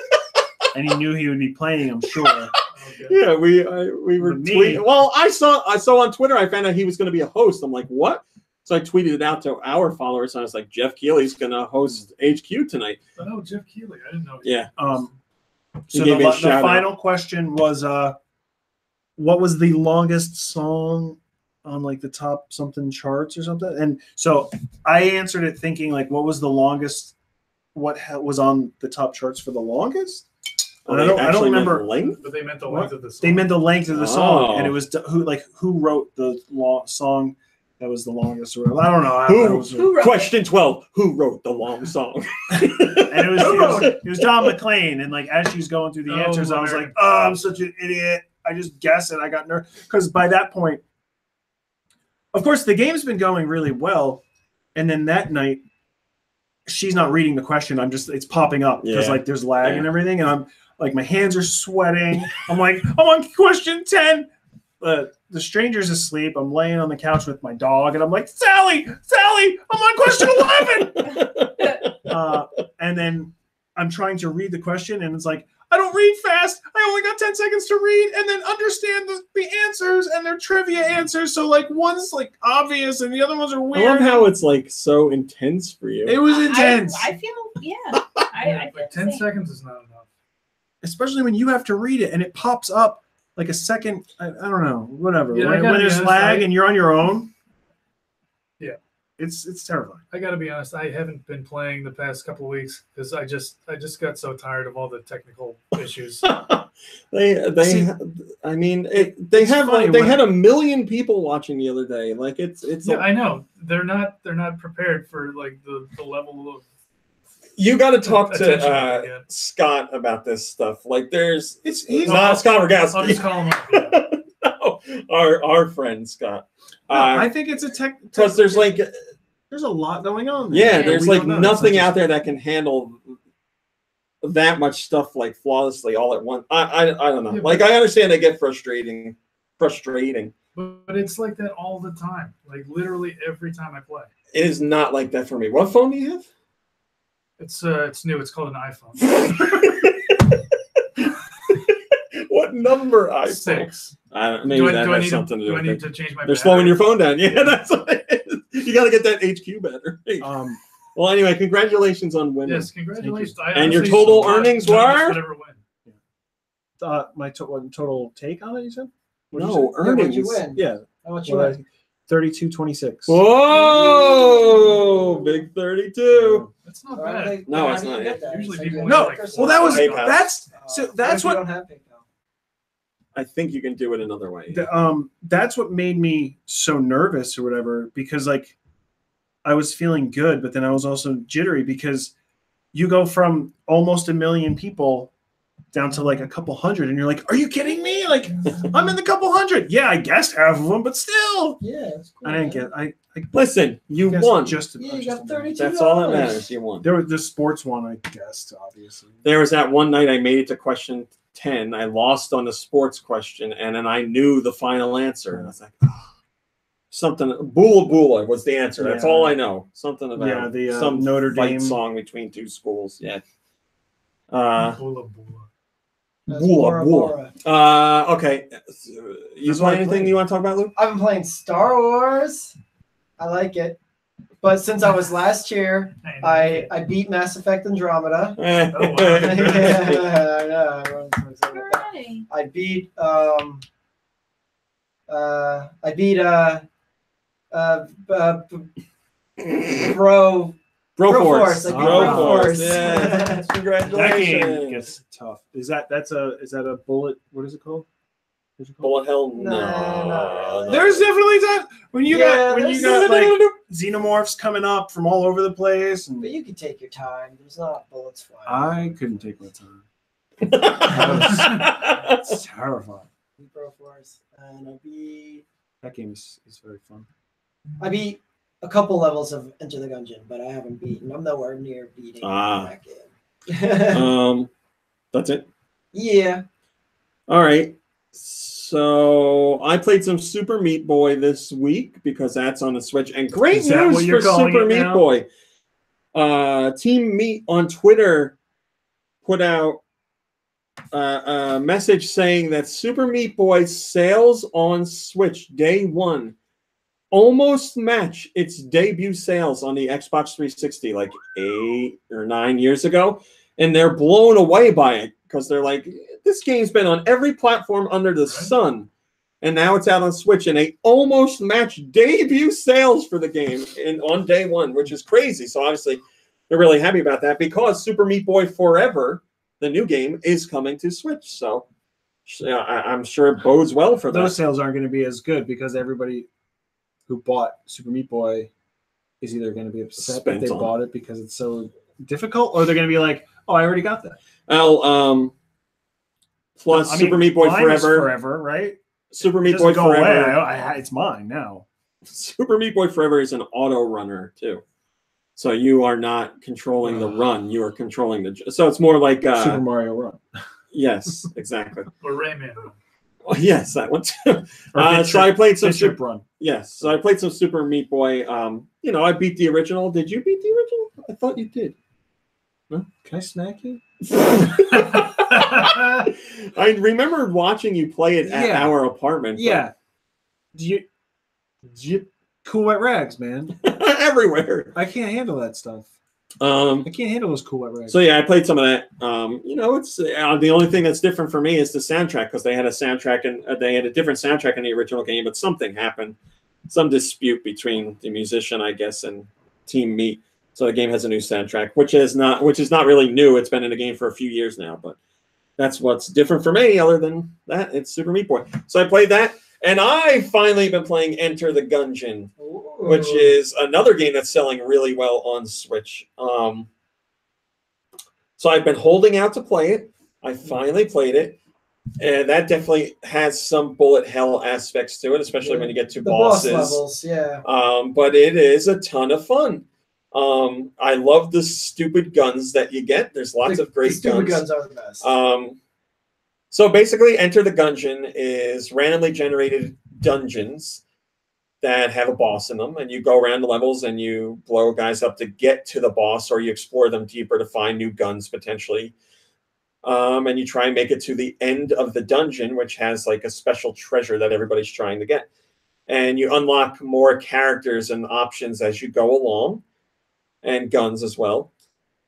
and he knew he would be playing. I'm sure. Okay. Yeah, we were Me. tweeting. Well, I saw on Twitter. I found out he was going to be a host. I'm like, what? So I tweeted it out to our followers. And I was like, Jeff Keighley's going to host HQ tonight. Oh, Jeff Keighley. I didn't know. Yeah. So gave me a the shout final question was, what was the longest song on like the top something charts or something? And so I answered it thinking like, what was the longest? What was on the top charts for the longest? And I don't remember. Length? But they meant the length of the song. They meant the length of the song, Oh. and it was who wrote the song that was the longest. Or I don't know. Who wrote Question 12. Who wrote the long song? And it was Don McLean. And like as she's going through the answers, I was like, oh, I'm such an idiot. I just guessed and I got nervous. Because by that point, of course, the game's been going really well. And then that night, she's not reading the question. It's popping up because like there's lag and everything. And I'm like, my hands are sweating. I'm like, I'm on question 10. The stranger's asleep. I'm laying on the couch with my dog, and I'm like, Sally, I'm on question 11. And then I'm trying to read the question, and it's like, I don't read fast. I only got 10 seconds to read and then understand the answers, and they're trivia answers. So like one's like obvious, and the other ones are weird. I love how it's like so intense for you. It was intense. I feel, I feel Like 10 seconds is not enough. Especially when you have to read it and it pops up like a second. I don't know, whatever. Yeah, when there's honest, lag and you're on your own. Yeah, it's terrifying. I got to be honest. I haven't been playing the past couple of weeks because I just got so tired of all the technical issues. They had 1 million people watching the other day. Like it's Yeah, I know they're not prepared for like the level of. You got to talk attention to Scott about this stuff. Like, he's not Scott I'll just Rogowski. call him up. Yeah. No, our friend Scott. I think it's a tech. Because there's a lot going on there. Yeah, there's We like don't know. nothing out there that can handle that much stuff like flawlessly all at once. I don't know. Yeah, like I understand they get frustrating. But it's like that all the time. Like literally every time I play. It is not like that for me. What phone do you have? It's new. It's called an iPhone. What number iPhone? 6. Maybe that has something to do Do I with need it. to change my They're battery? slowing your phone down. Yeah, that's what it is. You got to get that HQ battery. Well, anyway, congratulations on winning. Yes, congratulations. And your total earnings were? My total take on it, you said? No, What'd earnings. you win? Yeah. How much you win? 32.26. Whoa! Big 32. That's not Why bad. do they- No, how it's do you not get yet. that? Usually So people you get No, like well, that was PayPal. that's so that's what if you what don't have PayPal? I think you can do it another way. that's what made me so nervous or whatever, because like I was feeling good, but then I was also jittery because you go from almost 1 million people down to like a couple hundred, and you're like, are you kidding me? Like, I'm in the couple hundred. Yeah, I guessed half of them, but still. Yeah, it's cool. I didn't man. get. I Listen, you guessed won. Yeah, you got 32. That's all that matters. You won. There was the sports one, I guessed, obviously. There was that one night I made it to question 10. I lost on the sports question, and then I knew the final answer. And I was like, something. Bula Bula was the answer. That's Yeah. all I know. Something about some Notre fight Dame song between two schools. Yeah. Bula Bula. That's Bula Bora Bula. Bora. Okay. You That's what I play anything played. you want to talk about, Luke? I've been playing Star Wars. I like it. But since I was last year, I beat Mass Effect Andromeda. Eh. Oh, wow. Yeah, I know. Everyone's so excited about that. Hooray. I beat Bro Broforce. Force, like Broforce. Broforce. Yeah. that game Congratulations. gets tough. Is that a bullet? What is it called? What's it called? Bullet hell? No, No. no. There's definitely that when you got there's- like xenomorphs coming up from all over the place, and But you can take your time. There's not bullets flying. I couldn't take my time. I It's terrifying. Bro Force, and That game is very fun. I beat a couple levels of Enter the Gungeon, but I haven't beaten. I'm nowhere near beating that game. That's it. Yeah. All right. So I played some Super Meat Boy this week because that's on the Switch. And great Is that what news you're for calling Super it Meat now? Boy. Team Meat on Twitter put out a message saying that Super Meat Boy sales on Switch day one almost match its debut sales on the Xbox 360 like 8 or 9 years ago. And they're blown away by it because they're like, this game's been on every platform under the sun. And now it's out on Switch, and they almost match debut sales for the game on day one, which is crazy. So obviously, they're really happy about that because Super Meat Boy Forever, the new game, is coming to Switch. So I'm sure it bodes well for Those that. sales aren't going to be as good because everybody who bought Super Meat Boy is either going to be upset that they bought it because it's so difficult, or they're going to be like, "Oh, I already got that." Well, plus Super Meat Boy Forever, right? Super Meat It Boy doesn't go Forever. away. It's mine now. Super Meat Boy Forever is an auto runner too, so you are not controlling the run; you are controlling the. So it's more like Super Mario Run. Yes, exactly. Or Rayman. Oh, yes, that one too. Or So I played some Bishop Run. Yes, so I played some Super Meat Boy. I beat the original. Did you beat the original? I thought you did. No? Can I snack you? I remember watching you play it at our apartment. Yeah. Do you Cool Wet Rags, man? Everywhere. I can't handle that stuff. I can't handle those Cool Wet Rags. So yeah, I played some of that. It's the only thing that's different for me is the soundtrack because they had a soundtrack and they had a different soundtrack in the original game, but something happened, some dispute between the musician, I guess, and Team Meat. So the game has a new soundtrack, which is not really new. It's been in the game for a few years now, but that's what's different for me. Other than that, it's Super Meat Boy. So I played that, and I finally been playing Enter the Gungeon, which is another game that's selling really well on Switch. So I've been holding out to play it. I finally played it, and that definitely has some bullet hell aspects to it, especially when you get to the bosses. boss levels, yeah. But it is a ton of fun. I love the stupid guns that you get. There's lots of great stupid guns. guns are the best. So basically, Enter the Gungeon is randomly generated dungeons that have a boss in them, and you go around the levels and you blow guys up to get to the boss, or you explore them deeper to find new guns potentially. And you try and make it to the end of the dungeon, which has like a special treasure that everybody's trying to get. And you unlock more characters and options as you go along. and guns as well.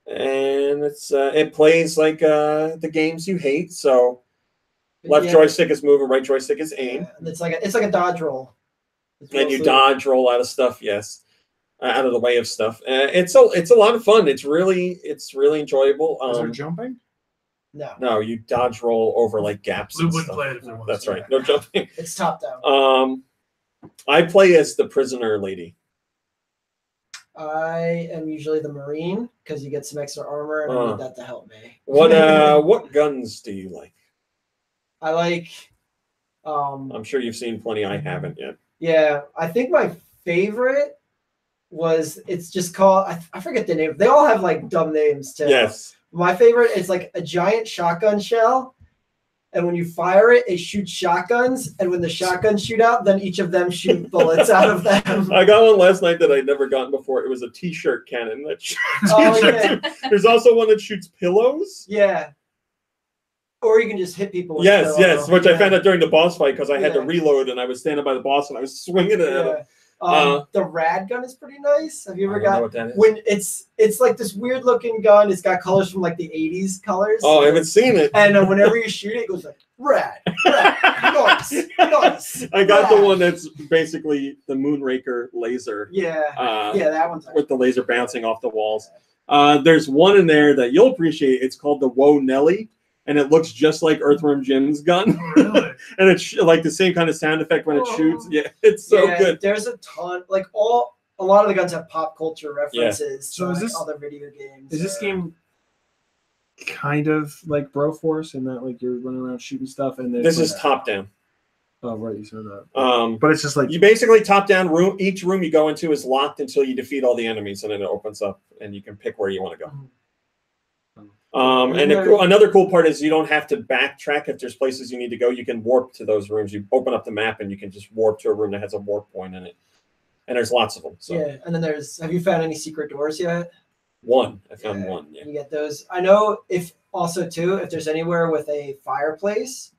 And it plays like the games you hate. So left joystick is move and right joystick is aim. Yeah, and it's like a dodge roll. And you dodge, roll out of stuff, yes, out of the way of stuff. It's a lot of fun. It's really enjoyable. Is there jumping? No, you dodge roll over like gaps. Blue and wouldn't stuff. play it if there was. That's right. No jumping. It's top down. I play as the prisoner lady. I am usually the Marine because you get some extra armor and I need that to help me. What guns do you like? I like. I'm sure you've seen plenty. I haven't yet. Yeah, I think my favorite was it's just called I forget the name. They all have like dumb names too. Yes. My favorite is like a giant shotgun shell. And when you fire it, it shoots shotguns. And when the shotguns shoot out, then each of them shoot bullets out of them. I got one last night that I'd never gotten before. It was a t-shirt cannon that shoots. Yeah. There's also one that shoots pillows. Yeah. Or you can just hit people with yes, which I found out during the boss fight because I had to reload and I was standing by the boss and I was swinging it at him. The rad gun is pretty nice. Have you ever know what that is. When it's like this weird looking gun? It's got colors from like the 80s colors. Oh, I haven't seen it. And whenever you shoot it, it goes like rad, nice. I got the one that's basically the Moonraker laser. Yeah, that one's with the laser bouncing off the walls. There's one in there that you'll appreciate. It's called the Whoa Nelly. And it looks just like Earthworm Jim's gun. Oh, really? And it's like the same kind of sound effect when it shoots. Yeah, it's so good. There's a ton, like a lot of the guns have pop culture references So to is this other video games. Is this game kind of like Broforce in that like you're running around shooting stuff and this is top down. Oh right, you said that. But it's just like you basically top down room. Each room you go into is locked until you defeat all the enemies, and then it opens up and you can pick where you want to go. And another cool part is you don't have to backtrack if there's places you need to go. You can warp to those rooms. You open up the map and you can just warp to a room that has a warp point in it. And there's lots of them. So. Yeah, and then have you found any secret doors yet? One. I found one. Yeah. You get those. I know if there's anywhere with a fireplace,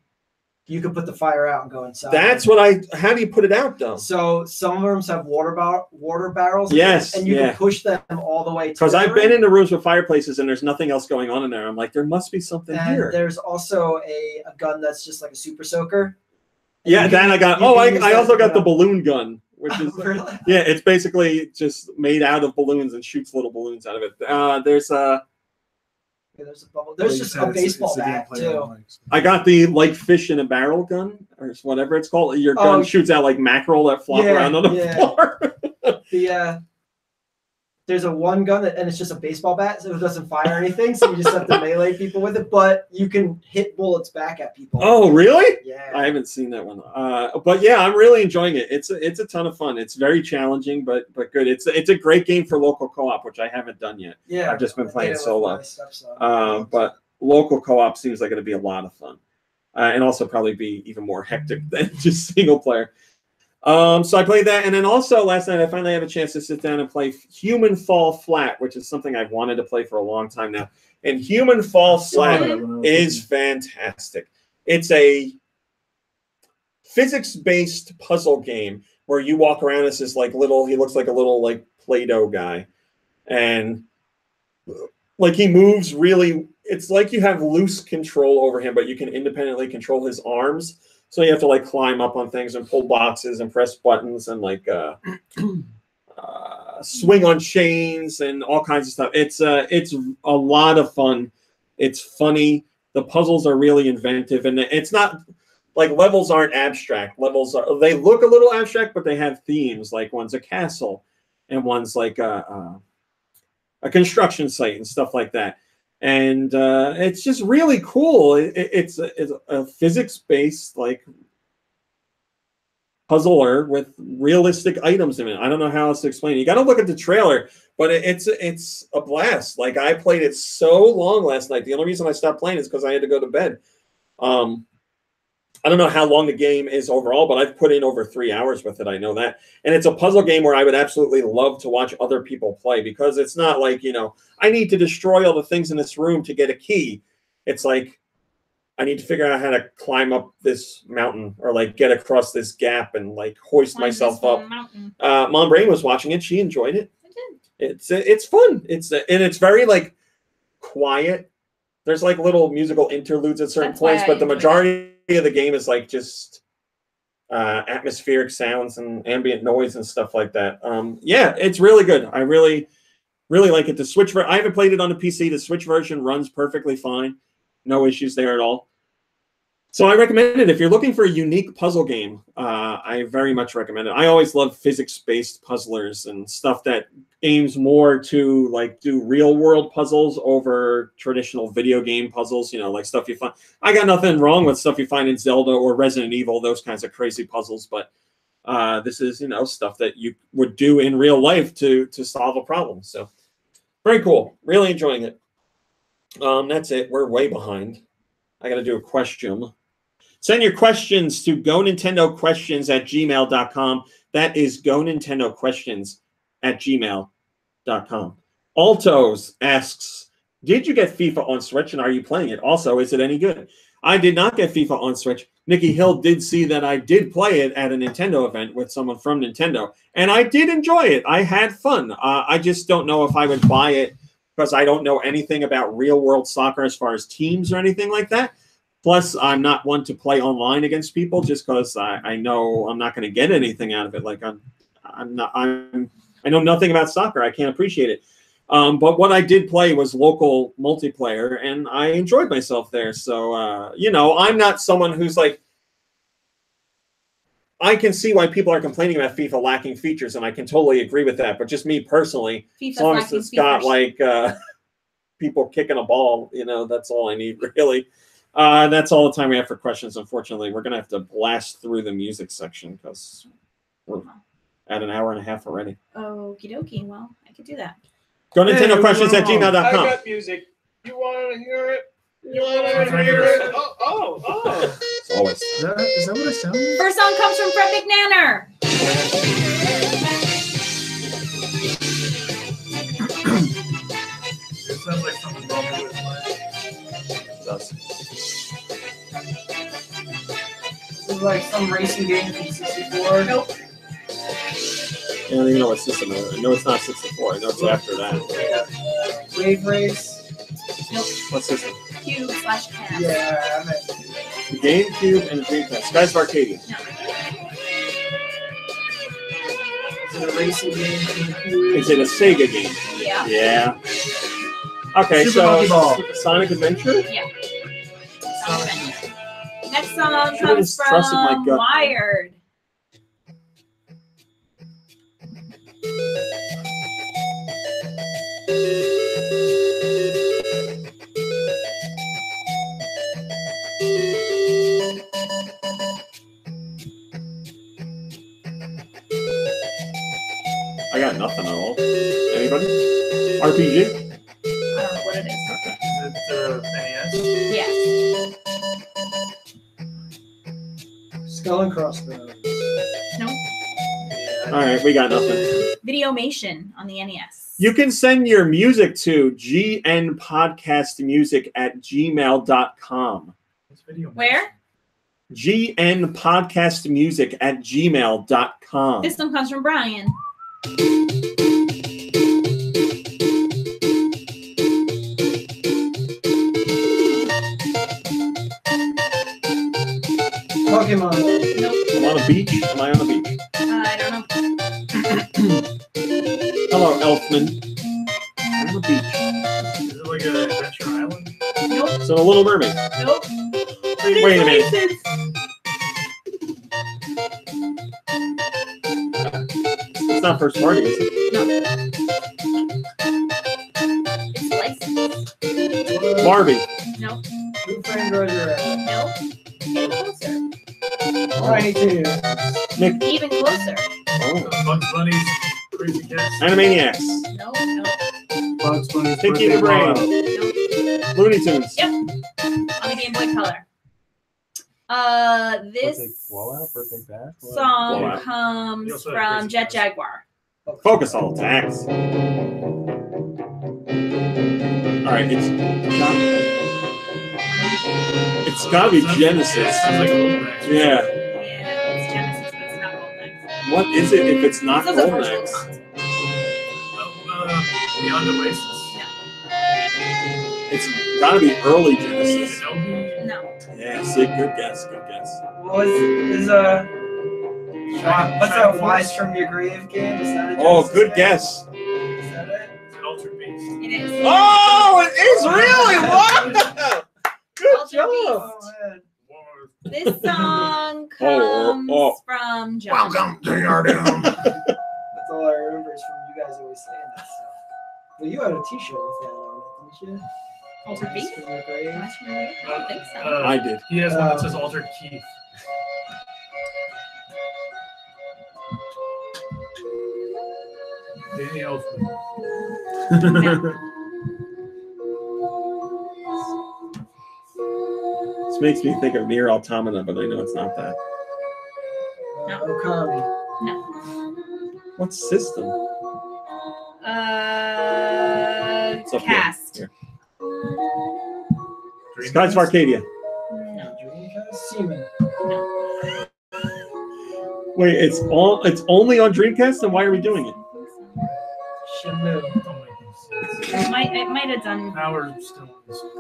you can put the fire out and go inside. That's how do you put it out though? So some rooms have water barrels. Yes. And you can push them all the way to because I've been in the rooms with fireplaces and there's nothing else going on in there. I'm like, there must be something here. There's also a gun that's just like a super soaker. Yeah, then I got I also got the balloon gun, which is really? Yeah, it's basically just made out of balloons and shoots little balloons out of it. There's a bubble. There's just a baseball bat too. I got the like fish in a barrel gun or whatever it's called. Your gun shoots out like mackerel that flop around on the floor. There's a one gun and it's just a baseball bat, so it doesn't fire anything. So you just have to melee people with it, but you can hit bullets back at people. Oh, really? Yeah. I haven't seen that one. But yeah, I'm really enjoying it. It's a ton of fun. It's very challenging, but good. It's a great game for local co-op, which I haven't done yet. Yeah. I've just been playing solo. But local co-op seems like it'll be a lot of fun, and also probably be even more hectic than just single player. So I played that, and then also last night I finally had a chance to sit down and play Human Fall Flat, which is something I've wanted to play for a long time now. And Human Fall Flat is fantastic. It's a physics-based puzzle game where you walk around as this like he looks like a little like Play-Doh guy, and like he moves really. It's like you have loose control over him, but you can independently control his arms. So you have to like climb up on things and pull boxes and press buttons and like swing on chains and all kinds of stuff. It's a lot of fun. It's funny. The puzzles are really inventive, and it's not like levels aren't abstract. They look a little abstract, but they have themes. Like one's a castle, and one's like a construction site and stuff like that. And it's just really cool. It's a physics-based like puzzler with realistic items in it. I don't know how else to explain it. You got to look at the trailer, but it's a blast. Like I played it so long last night. The only reason I stopped playing is because I had to go to bed. I don't know how long the game is overall, but I've put in over 3 hours with it. I know that. And it's a puzzle game where I would absolutely love to watch other people play because it's not like, I need to destroy all the things in this room to get a key. It's like, I need to figure out how to climb up this mountain or like get across this gap and like hoist myself up. Mom Brain was watching it. She enjoyed it. It's fun. And it's very like quiet. There's like little musical interludes at certain points, but the majority of the game is like just atmospheric sounds and ambient noise and stuff like that. Yeah, it's really good. I really like it. The Switch I haven't played it on the PC. The Switch version runs perfectly fine. No issues there at all. So I recommend it. If you're looking for a unique puzzle game, I very much recommend it. I always love physics-based puzzlers and stuff that aims more to like do real-world puzzles over traditional video game puzzles, like stuff you find. I got nothing wrong with stuff you find in Zelda or Resident Evil, those kinds of crazy puzzles, but this is, stuff that you would do in real life to solve a problem. So very cool. Really enjoying it. That's it. We're way behind. I got to do a question. Send your questions to GoNintendoQuestions@gmail.com. That is GoNintendoQuestions@gmail.com. Altos asks, did you get FIFA on Switch and are you playing it? Also, is it any good? I did not get FIFA on Switch. Nikki Hill did see that I did play it at a Nintendo event with someone from Nintendo, and I did enjoy it. I had fun. I just don't know if I would buy it because I don't know anything about real-world soccer as far as teams or anything like that. Plus, I'm not one to play online against people just because I know I'm not going to get anything out of it. Like I know nothing about soccer. I can't appreciate it. But what I did play was local multiplayer, and I enjoyed myself there. So, I'm not someone who's like, I can see why people are complaining about FIFA lacking features, and I can totally agree with that. But just me personally, FIFA's as long as it's got like people kicking a ball, that's all I need, really. That's all the time we have for questions, unfortunately. We're going to have to blast through the music section because we're at an hour and a half already. Okie dokie. Well, I could do that. Go Nintendo questions at gmail.com. I got music. You want to hear it? You want to hear it? Oh. It's always. Is that what it sounds like? First song comes from Fred McNanner. It sounds like something wrong with it. It does. This is like some racing game from 64. Nope. I don't even know what system it is. I know it's not 64. I know it's after that. Wave Race. Nope. What system? Cube/Cast. Yeah, The GameCube and the Dreamcast. Skies of Arcadia. No. Is it a racing game from the Cube? Is it a Sega game? Yeah. Yeah. Okay, Super Monkey Ball. Sonic Adventure? Yeah. Next song Should've comes just trusted my from gut. Wired. I got nothing at all. Anybody? RPG? I don't know what it is. Okay. Is it Yes. Skull and Crossbones. No. All right, we got nothing. Videomation on the NES. You can send your music to gnpodcastmusic@gmail.com. It's video. Where? gnpodcastmusic@gmail.com. This one comes from Brian. Pokemon. Nope. I'm on a beach. Am I on a beach? I don't know. Hello, Elfman. I'm on a beach. Is it like an Adventure Island? Nope. So, a Little Mermaid. Nope. Wait a minute. It's not first party, is it? No. It's licensed. Barbie. Nope. Who Framed Roger Rabbit? Nope. Even closer. Tiny Toons. Nick. Even closer. Oh. Bugs Bunny's Crazy Cats. Animaniacs. Nope. Bugs Bunny's Pinky Birthday the Brain. Blowout. Nope. Looney Tunes. Yep. On the Game Boy Color. This Birthday Bash. song Blowout. comes You also have from Crazy Jet Cats. Jaguar. Focus all attacks. All right, it's gotta be Genesis. It sounds like a little bit. Yeah. Yeah, it's Genesis, but it's not Golden Axe. What is it if it's not This is a Golden virtual Axe? console. Beyond Oasis. It's got to be early Genesis. Shinobi. No. Yeah, see, good guess, good guess. What is what's that Wise from Your Grave game? Is that a Oh, Genesis good game? guess. Is that it? It's an Altered Beast. It is. Oh, it is really? Wow! Good Altered job. Oh, man. This song comes from John. Welcome to your doom. That's all I remember is from you guys always saying that stuff. Well, you had a T-shirt with that on, didn't you? Altered Beast? From Your Grave. I don't think so. I did. He has one that says Altered Keith. Danny Elfman. This makes me think of Nier Automata, but I know it's not that. Okami. No. What system? It's up Cast. here. Skies of Arcadia. No. Dreamcast? Seaman. Wait, it's only on Dreamcast, and why are we doing it? Shenmue. Don't make any sense. It might have done Power Stones.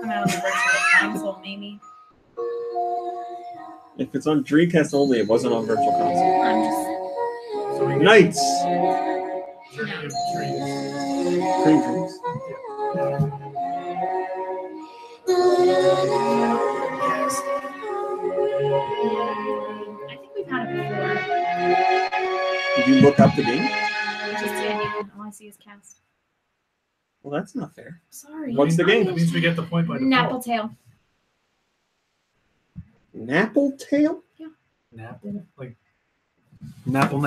come out on the virtual console, maybe. If it's on Dreamcast only, it wasn't on Virtual Console. I'm just So we get Knights. Journey of Dreams. Dream Dreams. Cast. I think we've had it before. Did you look up the game? Just all I see is cast. Well, that's not fair. Sorry. What's the game? That means we get the point by default. Napple Tail. Napple Tail? Napple? Like, Napple.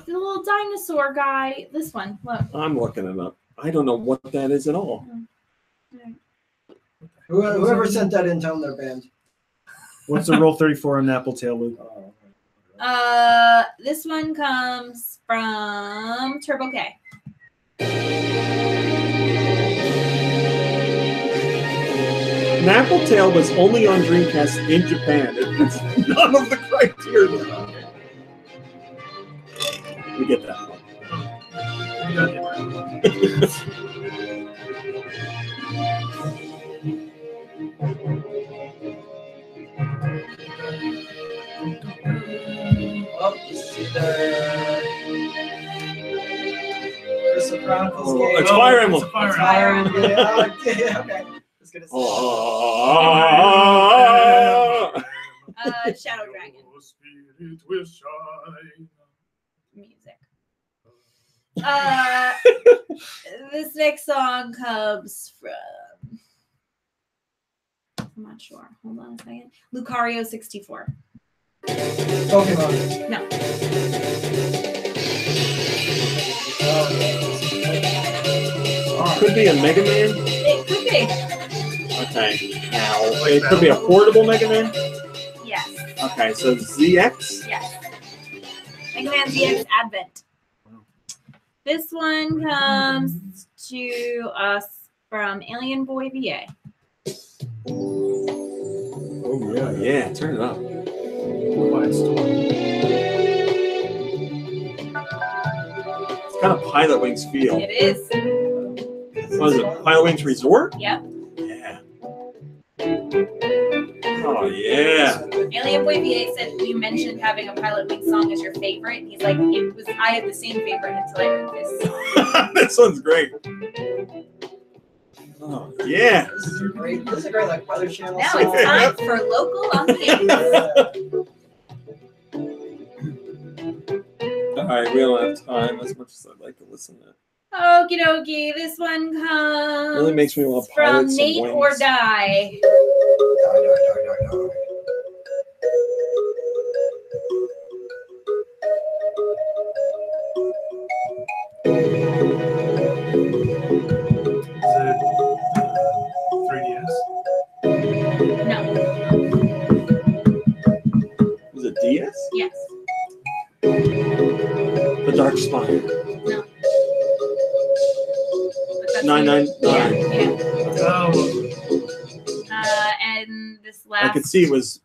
The little dinosaur guy. This one. Look. I'm looking it up. I don't know what that is at all. Whoever sent that in, tell them they're banned. What's the roll 34 on Apple Tail, Luke? This one comes from Turbo K. Napple Tail was only on Dreamcast in Japan. It's none of the criteria. We get that one. Oh, this is Crystal Chronicles game. It's Fire Emblem. It's a Fire It's Emblem. Fire Emblem. Yeah, okay. I was gonna say Shadow Dragon. Spirit will shine. Music. This next song comes from. I'm not sure. Hold on a second. Lucario 64. Pokemon. No. Could be a Mega Man. It could be. Okay. Now, it could be a portable Mega Man. Yes. Okay, so ZX. Yes. Mega Man ZX Advent. This one comes to us from Alien Boy VA. Oh, yeah. Turn it up. Quiet Storm. It's kind of Pilot Wings feel. It is. What is it? Pilot Wings Resort? Yep. Yeah. Oh, yeah. Alien Boy VA said you mentioned having a Pilot Wing song as your favorite. And he's like, I had the same favorite until I heard this song. This one's great. Oh, yeah. This is a great like Weather Channel. Now song. it's time for local on the air. All right, we don't have time as much as I'd like to listen to it. Okie dokie. This one comes Really makes me want to pilot from some Nate wings. or Die. Is it 3DS? No. Is it DS? Yes. The Dark Spire. No. But that's 999. Yeah. Oh, And this I last could see it was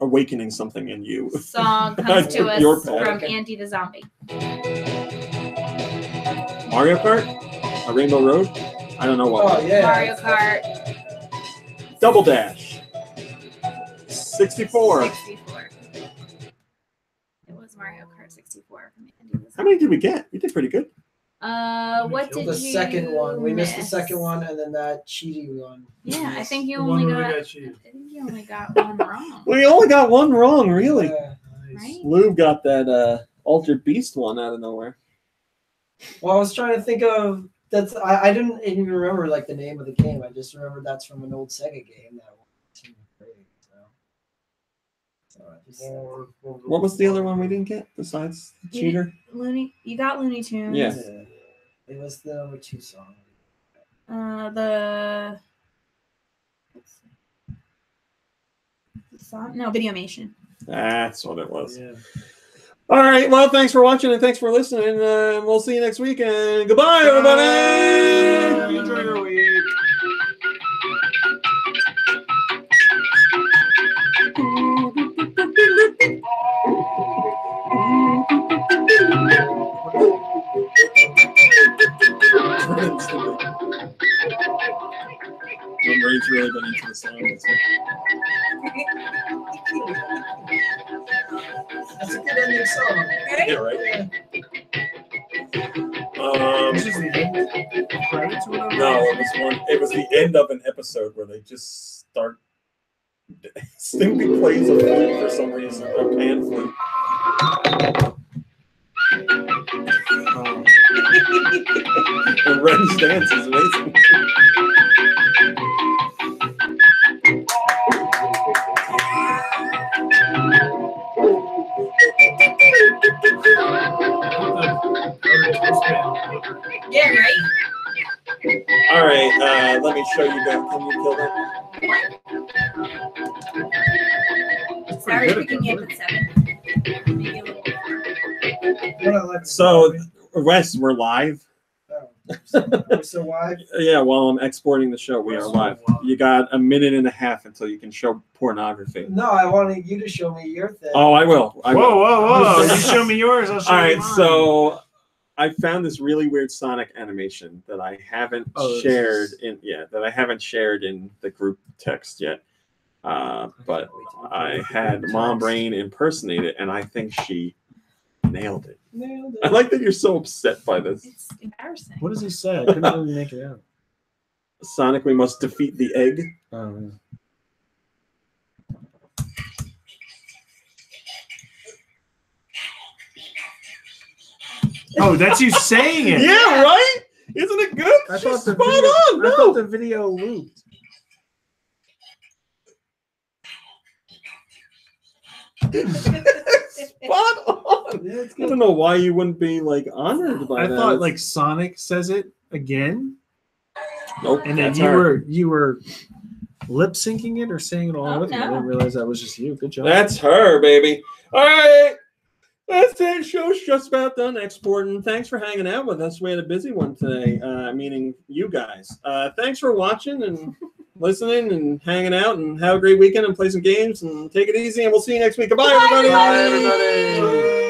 awakening something in you. song comes to us Your pad. from Okay. Andy the Zombie. Mario Kart? A Rainbow Road? I don't know what. Oh yeah. Mario Kart. Double Dash. 64. 64. It was Mario Kart 64. How many did we get? We did pretty good. What did The you second one. We missed the miss? second one, and then that cheaty one. Yeah, I think you The one only where we got. got cheated. I think you only got one wrong. We only got one wrong, really. Yeah. Nice. Right? Lou got that Altered Beast one out of nowhere. Well, I was trying to think of that's. I didn't even remember like the name of the game. I just remembered that's from an old Sega game that was great. So I just, What was the other one we didn't get besides the You cheater? You got Looney Tunes. Yeah. It was the number 2 song. The song? No, Videomation. That's what it was. Yeah. All right. Well, thanks for watching and thanks for listening. We'll see you next week. And goodbye, everybody. Enjoy your week. My brain's really been into the song. That's a good ending song. Yeah, right. This is the end credits or whatever? No, it was the end of an episode where they just start. Stimpy plays a flute for some reason, a pan flute. And Ren's dance is amazing. Yeah, right? All right, let me show you guys. Can you kill that? Sorry, good we at can that, get the 7. Maybe a little more. So, Wes, we're live. We're so wide. Yeah, while I'm exporting the show, we are live. You got a minute and a half until you can show pornography. No, I wanted you to show me your thing. Oh, I will. I will. Whoa. You show me yours, I'll show All you right, mine. so I found this really weird Sonic animation that I haven't shared in the group text yet. But I had Mom Brain impersonate it, and I think she nailed it. Nailed I it. like that you're so upset by this. It's embarrassing. What does he say? I couldn't really make it out. Sonic, we must defeat the egg. Oh, that's you saying it. Yeah, right? Isn't it good? I She's thought the spot video, on. I No. thought the video looped. Spot on. Yeah, it's I good. don't know why you wouldn't be like honored by I that. thought like Sonic says it again, nope. and then that's you her. were lip syncing it or saying it all Oh, with me. I no. didn't realize that was just you. Good job. That's her, baby. All right. That's it. Show's just about done exporting. Thanks for hanging out with us. We had a busy one today, meaning you guys. Thanks for watching and listening and hanging out, and have a great weekend and play some games and take it easy, and we'll see you next week. Goodbye, everybody. Bye, everybody.